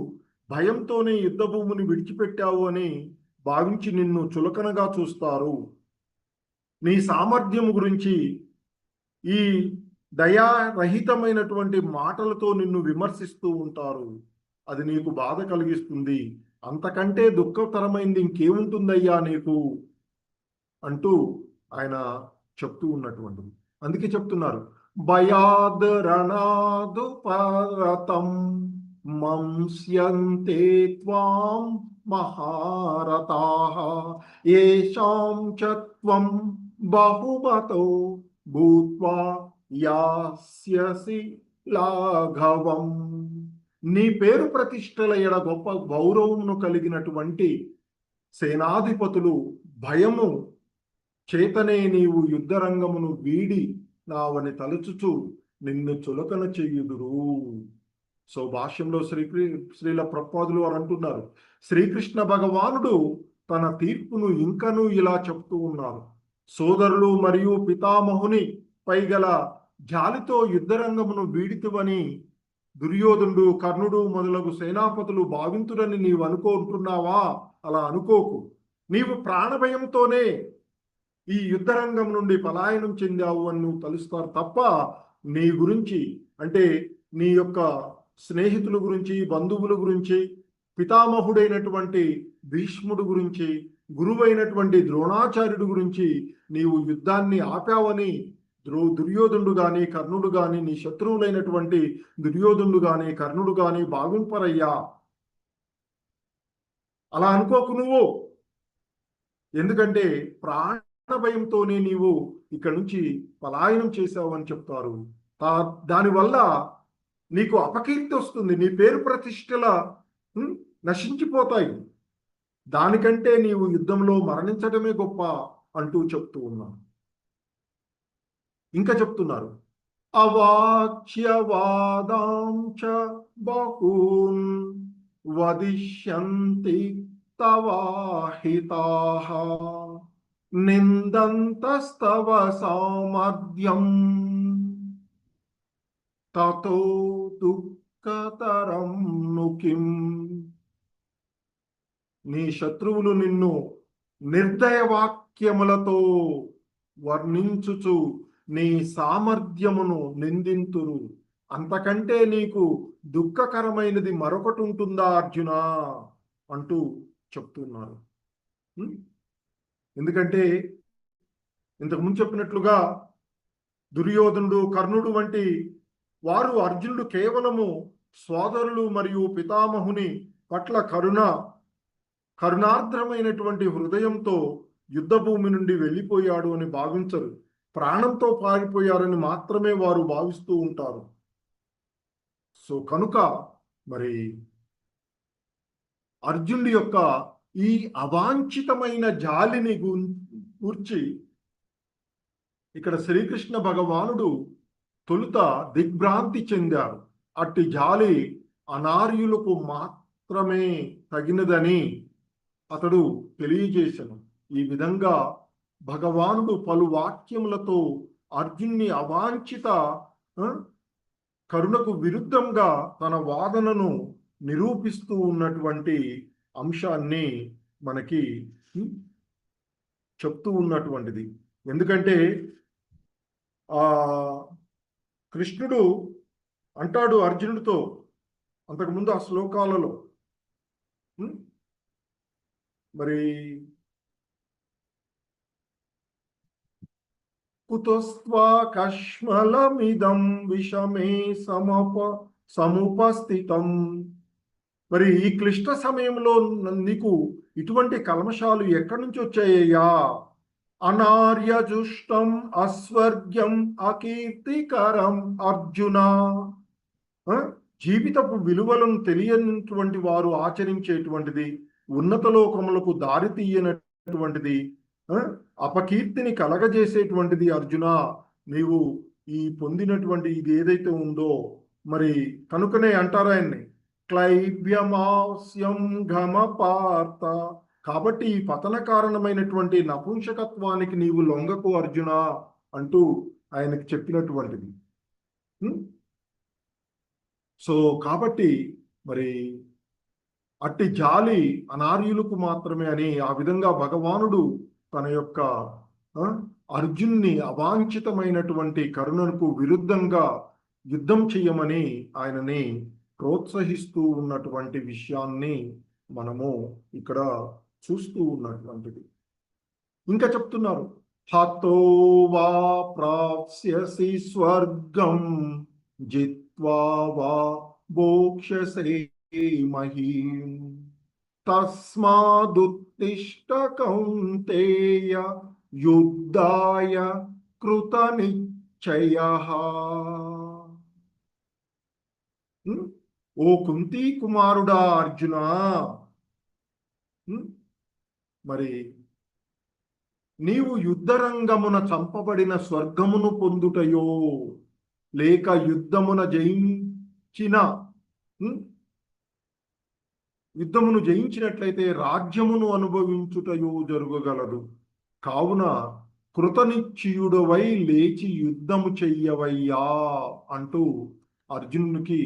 భయంతోనే యుద్ధ భూమిని విడిచిపెట్టావు అని భావించి నిన్ను చులకనగా చూస్తారు. నీ సామర్థ్యం గురించి ఈ దయారహితమైనటువంటి మాటలతో నిన్ను విమర్శిస్తూ ఉంటారు. అది నీకు బాధ కలిగిస్తుంది. అంతకంటే దుఃఖతరమైంది ఇంకేముంటుందయ్యా నీకు అంటూ ఆయన చెప్తూ ఉన్నటువంటిది. అందుకే చెప్తున్నారు, భయాద్ రణాదు పరతం మంస్యంతే త్వాం మహారతాః ఏషాం చ త్వం బహుమతో భూత్వా యాస్యసి లాఘవం. నీ పేరు ప్రతిష్టల ఎడ గొప్ప గౌరవమును కలిగినటువంటి సేనాధిపతులు భయము చేతనే నీవు యుద్ధరంగమును వీడి నావని తలుచుచు నిన్ను చులకన చెయ్యుదురు. సో భాష్యంలో శ్రీల ప్రభుపాదులు వారు అంటున్నారు, శ్రీకృష్ణ భగవానుడు తన తీర్పును ఇంకనూ ఇలా చెప్తూ ఉన్నారు. సోదరులు మరియు పితామహుని పైగల జాలితో యుద్ధరంగమును వీడితువని దుర్యోధనుడు, కర్ణుడు మొదలగు సేనాపతులు భావింతుడని నీవు అనుకుంటున్నావా? అలా అనుకోకు. నీవు ప్రాణభయంతోనే ఈ యుద్ధరంగం నుండి పలాయనం చెందావు అని నువ్వు తలుస్తారు తప్ప నీ గురించి, అంటే నీ యొక్క స్నేహితుల గురించి, బంధువుల గురించి, పితామహుడైనటువంటి భీష్ముడు గురించి, గురువైనటువంటి ద్రోణాచార్యుడు గురించి నీవు యుద్ధాన్ని ఆపావని దుర్యోధనుడు గాని, కర్ణుడు గాని, నీ శత్రువులైనటువంటి దుర్యోధనుడు గాని, కర్ణుడు గాని భావింపరయ్యా. అలా అనుకోకు నువ్వు. ఎందుకంటే భయంతోనే నీవు ఇక్కడ నుంచి పలాయనం చేశావు అని చెప్తారు. దానివల్ల నీకు అపకీర్తి వస్తుంది, నీ పేరు ప్రతిష్టల నశించిపోతాయి. దానికంటే నీవు యుద్ధంలో మరణించడమే గొప్ప అంటూ చెప్తూ ఉన్నా. ఇంకా చెప్తున్నారు, అవాచ్యవాదాంచ బహూన్ వదిష్యంతి తవాహితాః నిందంతస్తవ సామర్థ్యం తతో దుఃఖతరం నుకిం. నీ శత్రువులు నిన్ను నిర్దయ వాక్యములతో వర్ణించుచు నీ సామర్థ్యమును నిందింతురు. అంతకంటే నీకు దుఃఖకరమైనది మరొకటి ఉంటుందా అర్జున అంటూ చెప్తున్నారు. ఎందుకంటే ఇంతకుముందు చెప్పినట్లుగా దుర్యోధనుడు, కర్ణుడు వంటి వారు అర్జునుడు కేవలము సోదరులు మరియు పితామహుని పట్ల కరుణార్ద్రమైనటువంటి హృదయంతో యుద్ధభూమి నుండి వెళ్ళిపోయాడు అని భావించరు. ప్రాణంతో పారిపోయారని మాత్రమే వారు భావిస్తూ ఉంటారు. సో కనుక మరి అర్జునుడి యొక్క ఈ అవాంఛితమైన జాలిని గూర్చి ఇక్కడ శ్రీకృష్ణ భగవానుడు తొలుత దిగ్భ్రాంతి చెందారు. అట్టి జాలి అనార్యులకు మాత్రమే తగినదని అతడు తెలియజేశాను. ఈ విధంగా భగవానుడు పలు వాక్యములతో అర్జున్ని అవాంఛిత కరుణకు విరుద్ధంగా తన వాదనను నిరూపిస్తూ ఉన్నటువంటి అంశాన్ని మనకి చెప్తూ ఉన్నటువంటిది. ఎందుకంటే ఆ కృష్ణుడు అంటాడు అర్జునుడితో అంతకుముందు ఆ శ్లోకాలలో మరి కుతస్త్వా కష్మలమిదం విషమే సముపస్థితం. మరి ఈ క్లిష్ట సమయంలో నీకు ఇటువంటి కల్మషాలు ఎక్కడి నుంచి వచ్చాయ్యా? అనార్యజుష్టం అస్వర్గ్యం అకీర్తికరం అర్జున. జీవితపు విలువలను తెలియనటువంటి వారు ఆచరించేటువంటిది, ఉన్నత లోకములకు దారి తీయనటువంటిది, అపకీర్తిని కలగజేసేటువంటిది. అర్జున, నీవు ఈ పొందినటువంటి ఇది ఏదైతే ఉందో, మరి కనుకనే అంటారు ఆయన్ని క్లైబ్యమాస్యం ఘమ పార్త. కాబట్టి ఈ పతన కారణమైనటువంటి నపుంసకత్వానికి నీవు లొంగకు అర్జున అంటూ ఆయనకి చెప్పినటువంటిది. సో కాబట్టి మరి అట్టి జాలి అనార్యులకు మాత్రమే అని ఆ విధంగా భగవానుడు తన యొక్క అర్జున్ని అవాంఛితమైనటువంటి కరుణకు విరుద్ధంగా యుద్ధం చెయ్యమని ఆయనని ప్రోత్సహిస్తూ ఉన్నటువంటి విషయాన్ని మనము ఇక్కడ చూస్తూ ఉన్నటువంటిది. ఇంకా చెప్తున్నారు, హతో వా ప్రాప్స్యసి స్వర్గం జిత్వా వా భోక్ష్యసే మహీం తస్మాదుత్తిష్ట కౌంతేయ యుద్ధాయ కృతనిశ్చయః. ఓ కుంతి కుమారుడా అర్జున, మరి నీవు యుద్ధరంగమున చంపబడిన స్వర్గమును పొందుటయో, లేక యుద్ధమును జయించినట్లయితే రాజ్యమును అనుభవించుటయో జరగగలదు. కావున కృతనిశ్చయుడవై లేచి యుద్ధము చెయ్యవయ్యా అంటూ అర్జునునికి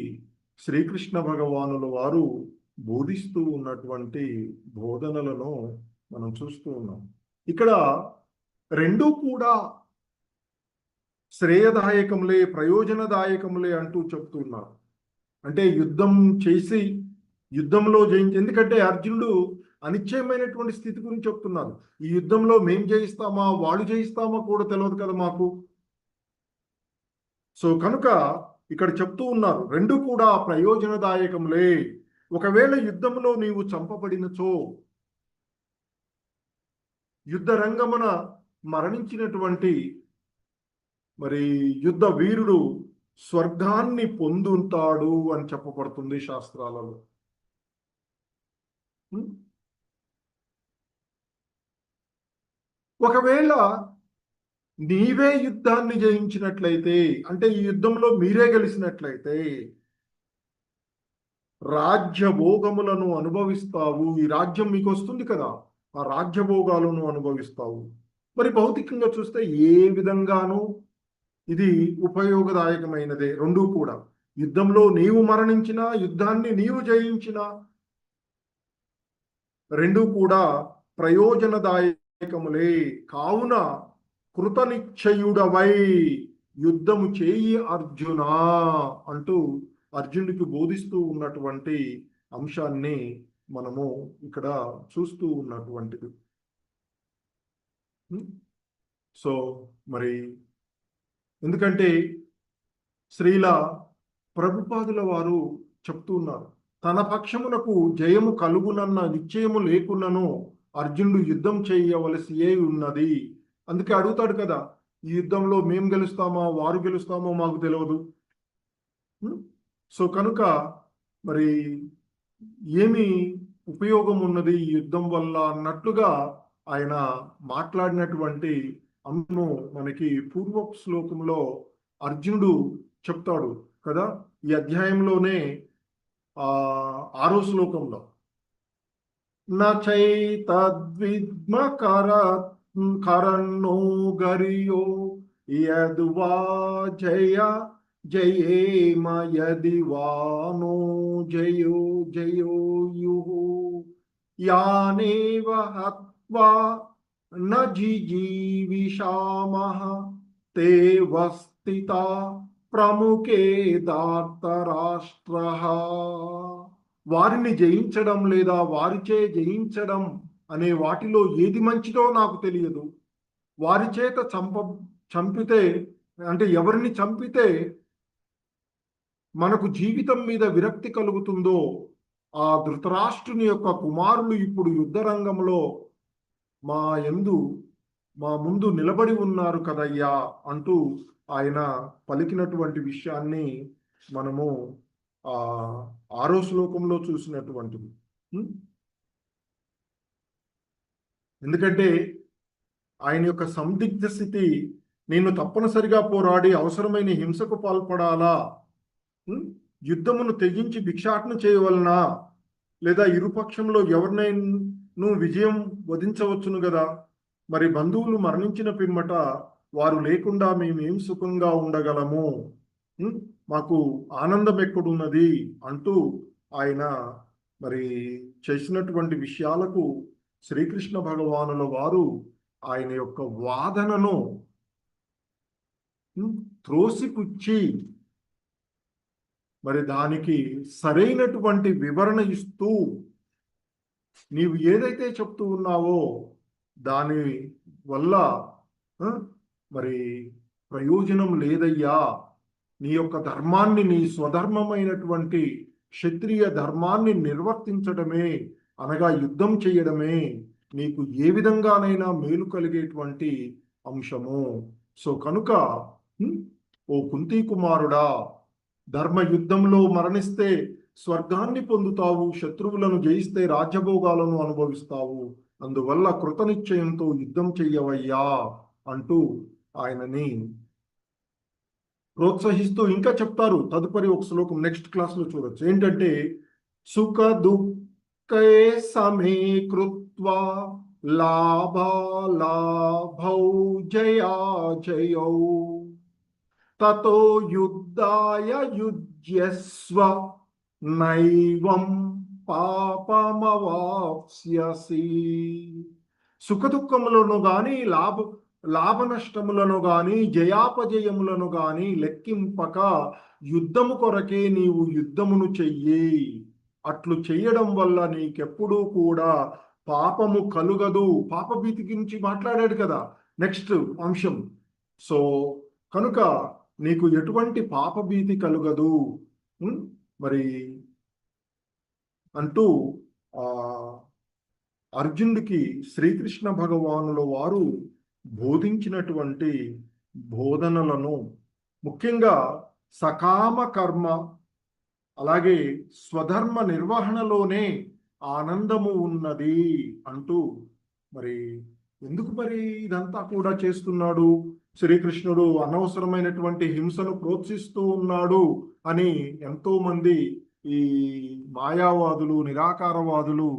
శ్రీకృష్ణ భగవానుల వారు బోధిస్తూ ఉన్నటువంటి బోధనలను మనం చూస్తూ ఉన్నాం. ఇక్కడ రెండూ కూడా శ్రేయదాయకములే, ప్రయోజనదాయకములే అంటూ చెప్తున్నారు. అంటే యుద్ధం చేసి యుద్ధంలో జయించి, ఎందుకంటే అర్జునుడు అనిశ్చయమైనటువంటి స్థితి గురించి చెప్తున్నారు. ఈ యుద్ధంలో మేం జయిస్తామా వాళ్ళు జయిస్తామా కూడా తెలియదు కదా మాకు. సో కనుక ఇక్కడ చెప్తూ ఉన్నారు, రెండు కూడా ప్రయోజనదాయకములే. ఒకవేళ యుద్ధంలో నీవు చంపబడినచో, యుద్ధ రంగమున మరణించినటువంటి మరి యుద్ధ వీరుడు స్వర్గాన్ని పొందుతాడు అని చెప్పబడుతుంది శాస్త్రాలలో. ఒకవేళ నీవే యుద్ధాన్ని జయించినట్లయితే, అంటే ఈ యుద్ధంలో మీరే గెలిచినట్లయితే రాజ్యభోగములను అనుభవిస్తావు. ఈ రాజ్యం మీకు వస్తుంది కదా, ఆ రాజ్యభోగాలను అనుభవిస్తావు. మరి భౌతికంగా చూస్తే ఏ విధంగానూ ఇది ఉపయోగదాయకమైనదే. రెండూ కూడా యుద్ధంలో నీవు మరణించినా, యుద్ధాన్ని నీవు జయించినా, రెండూ కూడా ప్రయోజనదాయకములే. కావున కృతనిశ్చయుడవై యుద్ధము చేయి అర్జున అంటూ అర్జునుడికి బోధిస్తూ ఉన్నటువంటి అంశాన్ని మనము ఇక్కడ చూస్తూ ఉన్నటువంటిది. సో మరి ఎందుకంటే శ్రీల ప్రభుపాదుల వారు చెప్తూ ఉన్నారు, తన పక్షమునకు జయము కలుగునన్న నిశ్చయము లేకున్నను అర్జునుడు యుద్ధం చేయవలసి ఉన్నది. అందుకే అడుగుతాడు కదా, ఈ యుద్ధంలో మేము గెలుస్తామా వారు గెలుస్తామో మాకు తెలియదు. సో కనుక మరి ఏమి ఉపయోగం ఉన్నది ఈ యుద్ధం వల్ల అన్నట్లుగా ఆయన మాట్లాడినటువంటి అంశము మనకి పూర్వపు శ్లోకంలో అర్జునుడు చెప్తాడు కదా. ఈ అధ్యాయంలోనే 6వ శ్లోకంలో నచైతద్విద్మ కరణో గరియో యద్వా జయ జయేమ యది వానో జయో జయోయుః యానేవ హత్వా న జిజీవిషామః తే వస్థితా ప్రముఖే దార్తరాష్ట్రః. వారిని జయించడం లేదా వారిచే జయించడం అనే వాటిలో ఏది మంచిదో నాకు తెలియదు. వారి చేత చంపితే అంటే ఎవరిని చంపితే మనకు జీవితం మీద విరక్తి కలుగుతుందో ఆ ధృతరాష్ట్రుని యొక్క కుమారులు ఇప్పుడు యుద్ధ రంగంలో మా ముందు నిలబడి ఉన్నారు కదయ్యా అంటూ ఆయన పలికినటువంటి విషయాన్ని మనము 6వ శ్లోకంలో చూసినటువంటిది. ఎందుకంటే ఆయన యొక్క సందిగ్ధ స్థితి, నేను తప్పనిసరిగా పోరాడి అవసరమైన హింసకు పాల్పడాలా, యుద్ధమును తెగించి భిక్షాటన చేయవలనా, లేదా ఇరుపక్షంలో ఎవరినైనా విజయం వధించవచ్చును కదా, మరి బంధువులు మరణించిన పిమ్మట వారు లేకుండా మేమేం సుఖంగా ఉండగలము, మాకు ఆనందం ఎక్కడున్నది అంటూ ఆయన మరి చేసినటువంటి విషయాలకు శ్రీకృష్ణ భగవానుల వారు ఆయన యొక్క వాదనను త్రోసిపుచ్చి మరి దానికి సరైనటువంటి వివరణ ఇస్తూ, నీవు ఏదైతే చెప్తూ ఉన్నావో దాని వల్ల మరి ప్రయోజనం లేదయ్యా, నీ యొక్క ధర్మాన్ని, నీ స్వధర్మమైనటువంటి క్షత్రియ ధర్మాన్ని నిర్వర్తించడమే, అనగా యుద్ధం చేయడమే నీకు ఏ విధంగానైనా మేలు కలిగేటువంటి అంశము. సో కనుక ఓ కుంతీ కుమారుడా, ధర్మ యుద్ధంలో మరణిస్తే స్వర్గాన్ని పొందుతావు, శత్రువులను జయిస్తే రాజ్యభోగాలను అనుభవిస్తావు, అందువల్ల కృతనిశ్చయంతో యుద్ధం చెయ్యవయ్యా అంటూ ఆయనని ప్రోత్సహిస్తూ ఇంకా చెప్తారు. తదుపరి ఒక శ్లోకం నెక్స్ట్ క్లాస్లో చూడొచ్చు. ఏంటంటే, సుఖ దుఃఖే సమే కృత్వా లాభాలాభౌ జయాజయౌ తతో యుద్ధాయ యుజ్యస్వ నైవం పాపమవాప్స్యసి. సుఖదుఖములను గాని లాభ నష్టములను గాని జయాపజయములను గాని లెక్కింపక యుద్ధము కొరకే నీవు యుద్ధమును చెయ్యి. అట్లు చెయ్యడం వల్ల నీకెప్పుడూ కూడా పాపము కలుగదు. పాపభీతి గురించి మాట్లాడాడు కదా నెక్స్ట్ అంశం. సో కనుక నీకు ఎటువంటి పాపభీతి కలుగదు మరి అంటూ అర్జునుడికి శ్రీకృష్ణ భగవానుల వారు బోధించినటువంటి బోధనలను, ముఖ్యంగా సకామ కర్మ అలాగే స్వధర్మ నిర్వహణలోనే ఆనందము ఉన్నది అంటూ, మరి ఎందుకు మరి ఇదంతా కూడా చేస్తున్నాడు శ్రీకృష్ణుడు, అనవసరమైనటువంటి హింసను ప్రోత్సహిస్తూ ఉన్నాడు అని ఎంతో మంది ఈ మాయావాదులు, నిరాకారవాదులు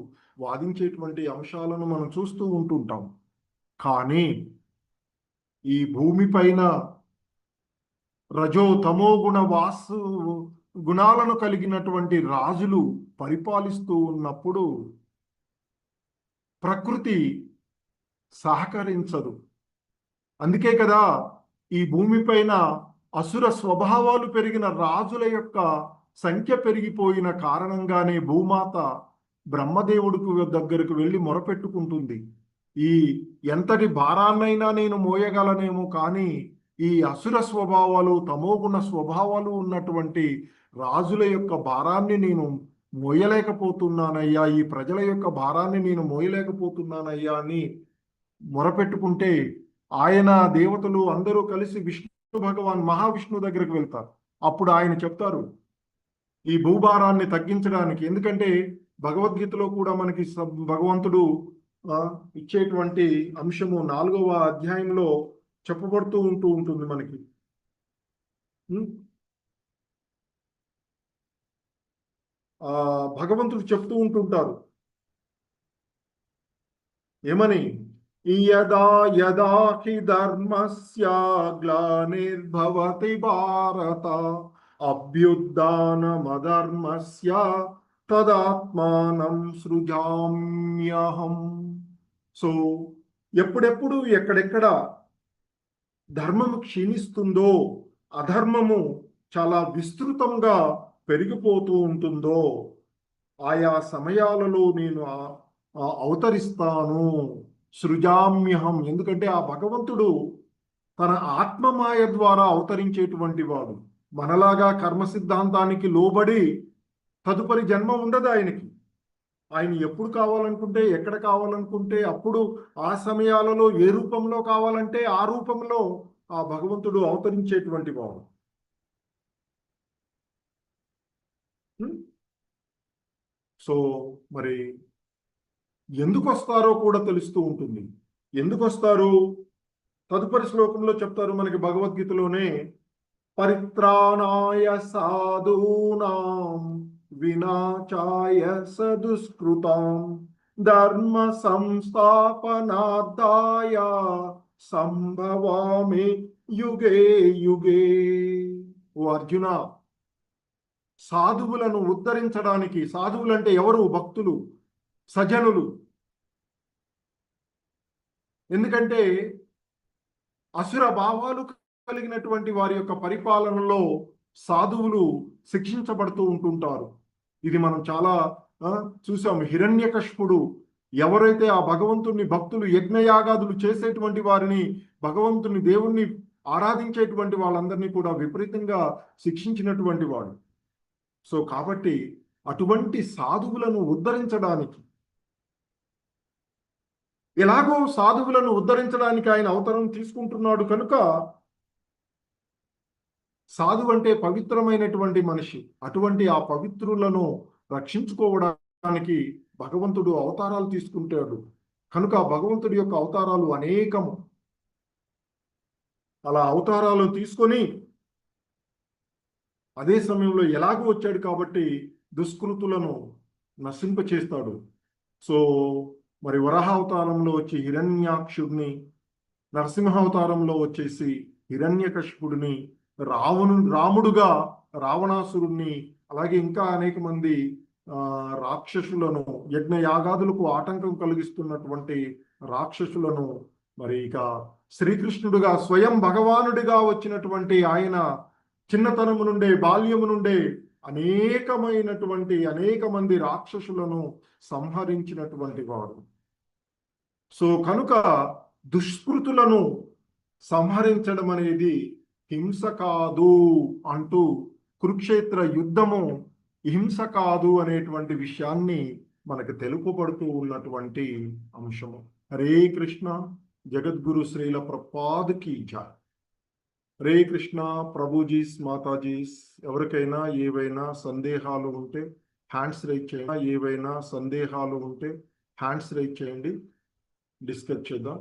వాదించేటువంటి అంశాలను మనం చూస్తూ ఉంటుంటాం. కానీ ఈ భూమిపైన రజో తమో గుణాలను కలిగినటువంటి రాజులు పరిపాలిస్తూ ఉన్నప్పుడు ప్రకృతి సహకరించదు. అందుకే కదా ఈ భూమిపైన అసుర స్వభావాలు పెరిగిన రాజుల యొక్క సంఖ్య పెరిగిపోయిన కారణంగానే భూమాత బ్రహ్మదేవుడికి దగ్గరకు వెళ్ళి మొరపెట్టుకుంటుంది. ఈ ఎంతటి భారాన్నైనా నేను మోయగలనేమో, కానీ ఈ అసుర స్వభావాలు, తమోగుణ స్వభావాలు ఉన్నటువంటి రాజుల యొక్క భారాన్ని నేను మోయలేకపోతున్నానయ్యా, ఈ ప్రజల యొక్క భారాన్ని నేను మోయలేకపోతున్నానయ్యా అని మొరపెట్టుకుంటే ఆయన, దేవతలు అందరూ కలిసి విష్ణు భగవాన్ మహావిష్ణు దగ్గరికి వెళ్తారు. అప్పుడు ఆయన చెప్తారు ఈ భూభారాన్ని తగ్గించడానికి. ఎందుకంటే భగవద్గీతలో కూడా మనకి భగవంతుడు ఇచ్చేటువంటి అంశము 4వ అధ్యాయంలో చెప్పబడుతూ ఉంటుంది మనకి. భగవంతుడు చెప్తూ ఉంటుంటారు ఏమని, యదా యదా హి ధర్మస్య గ్లానిర్భవతి భారత అభ్యుత్థానమధర్మస్య తదాత్మానం సృజామ్యహం. సో ఎప్పుడెప్పుడు ఎక్కడెక్కడ ధర్మము క్షీణిస్తుందో, అధర్మము చాలా విస్తృతంగా పెరిగిపోతూ ఉంటుందో, ఆయా సమయాలలో నేను అవతరిస్తాను. సృజామ్యహం, ఎందుకంటే ఆ భగవంతుడు తన ఆత్మమాయ ద్వారా అవతరించేటువంటి వాడు. మనలాగా కర్మ సిద్ధాంతానికి లోబడి తదుపరి జన్మ ఉండదు ఆయనకి. ఆయన ఎప్పుడు కావాలనుకుంటే, ఎక్కడ కావాలనుకుంటే అప్పుడు, ఆ సమయాలలో ఏ రూపంలో కావాలంటే ఆ రూపంలో ఆ భగవంతుడు అవతరించేటువంటి వాడు. సో మరి ఎందుకు వస్తారో కూడా తెలుస్తూ ఉంటుంది. ఎందుకు వస్తారు తదుపరి శ్లోకంలో చెప్తారు మనకి భగవద్గీతలోనే. పరిత్రాణాయ సాధూనాం వినాశాయ సదుష్కృతాం ధర్మ సంస్థాపనార్థాయ సంభవామి యుగే యుగే. ఓ అర్జున, సాధువులను ఉద్ధరించడానికి, సాధువులంటే ఎవరు? భక్తులు, సజనులు. ఎందుకంటే అసుర భావాలు కలిగినటువంటి వారి యొక్క పరిపాలనలో సాధువులు శిక్షించబడుతూ ఉంటుంటారు. ఇది మనం చాలా చూసాం. హిరణ్యకశిపుడు, ఎవరైతే ఆ భగవంతుని భక్తులు యజ్ఞయాగాదులు చేసేటువంటి వారిని, భగవంతుని దేవుణ్ణి ఆరాధించేటువంటి వాళ్ళందరినీ కూడా విపరీతంగా శిక్షించినటువంటి వాడు. సో కాబట్టి అటువంటి సాధువులను ఉద్ధరించడానికి, ఎలాగో సాధువులను ఉద్ధరించడానికి ఆయన అవతారం తీసుకుంటున్నాడు కనుక, సాధువు అంటే పవిత్రమైనటువంటి మనిషి. అటువంటి ఆ పవిత్రులను రక్షించుకోవడానికి భగవంతుడు అవతారాలు తీసుకుంటాడు కనుక భగవంతుడి యొక్క అవతారాలు అనేకము. అలా అవతారాలు తీసుకొని అదే సమయంలో ఎలాగో వచ్చాడు కాబట్టి దుష్కృతులను నశింపచేస్తాడు. సో మరి వరాహ అవతారంలో వచ్చి హిరణ్యాక్షుడిని, నరసింహావతారంలో వచ్చేసి హిరణ్యకశిపుడిని, రాముడుగా రావణాసురుణ్ణి, అలాగే ఇంకా అనేక మంది రాక్షసులను, యజ్ఞయాగాదులకు ఆటంకం కలిగిస్తున్నటువంటి రాక్షసులను, మరి ఇక శ్రీకృష్ణుడుగా స్వయం భగవానుడిగా వచ్చినటువంటి ఆయన చిన్నతనము నుండే, బాల్యము నుండే అనేక మంది రాక్షసులను సంహరించినటువంటి వాడు. సో కనుక దుష్కృతులను సంహరించడం అనేది హింస కాదు అంటూ, కురుక్షేత్ర యుద్ధము హింస కాదు అనేటువంటి విషయాన్ని మనకు తెలుపబడుతూ ఉన్నటువంటి అంశము. హరే కృష్ణ. జగద్గురు శ్రీల ప్రభుపాద్కి జై. హరే కృష్ణ. ప్రభుజీస్, మాతాజీస్, ఎవరికైనా ఏవైనా సందేహాలు ఉంటే హ్యాండ్స్ రైజ్ చేయండి. డిస్కస్ చేద్దాం.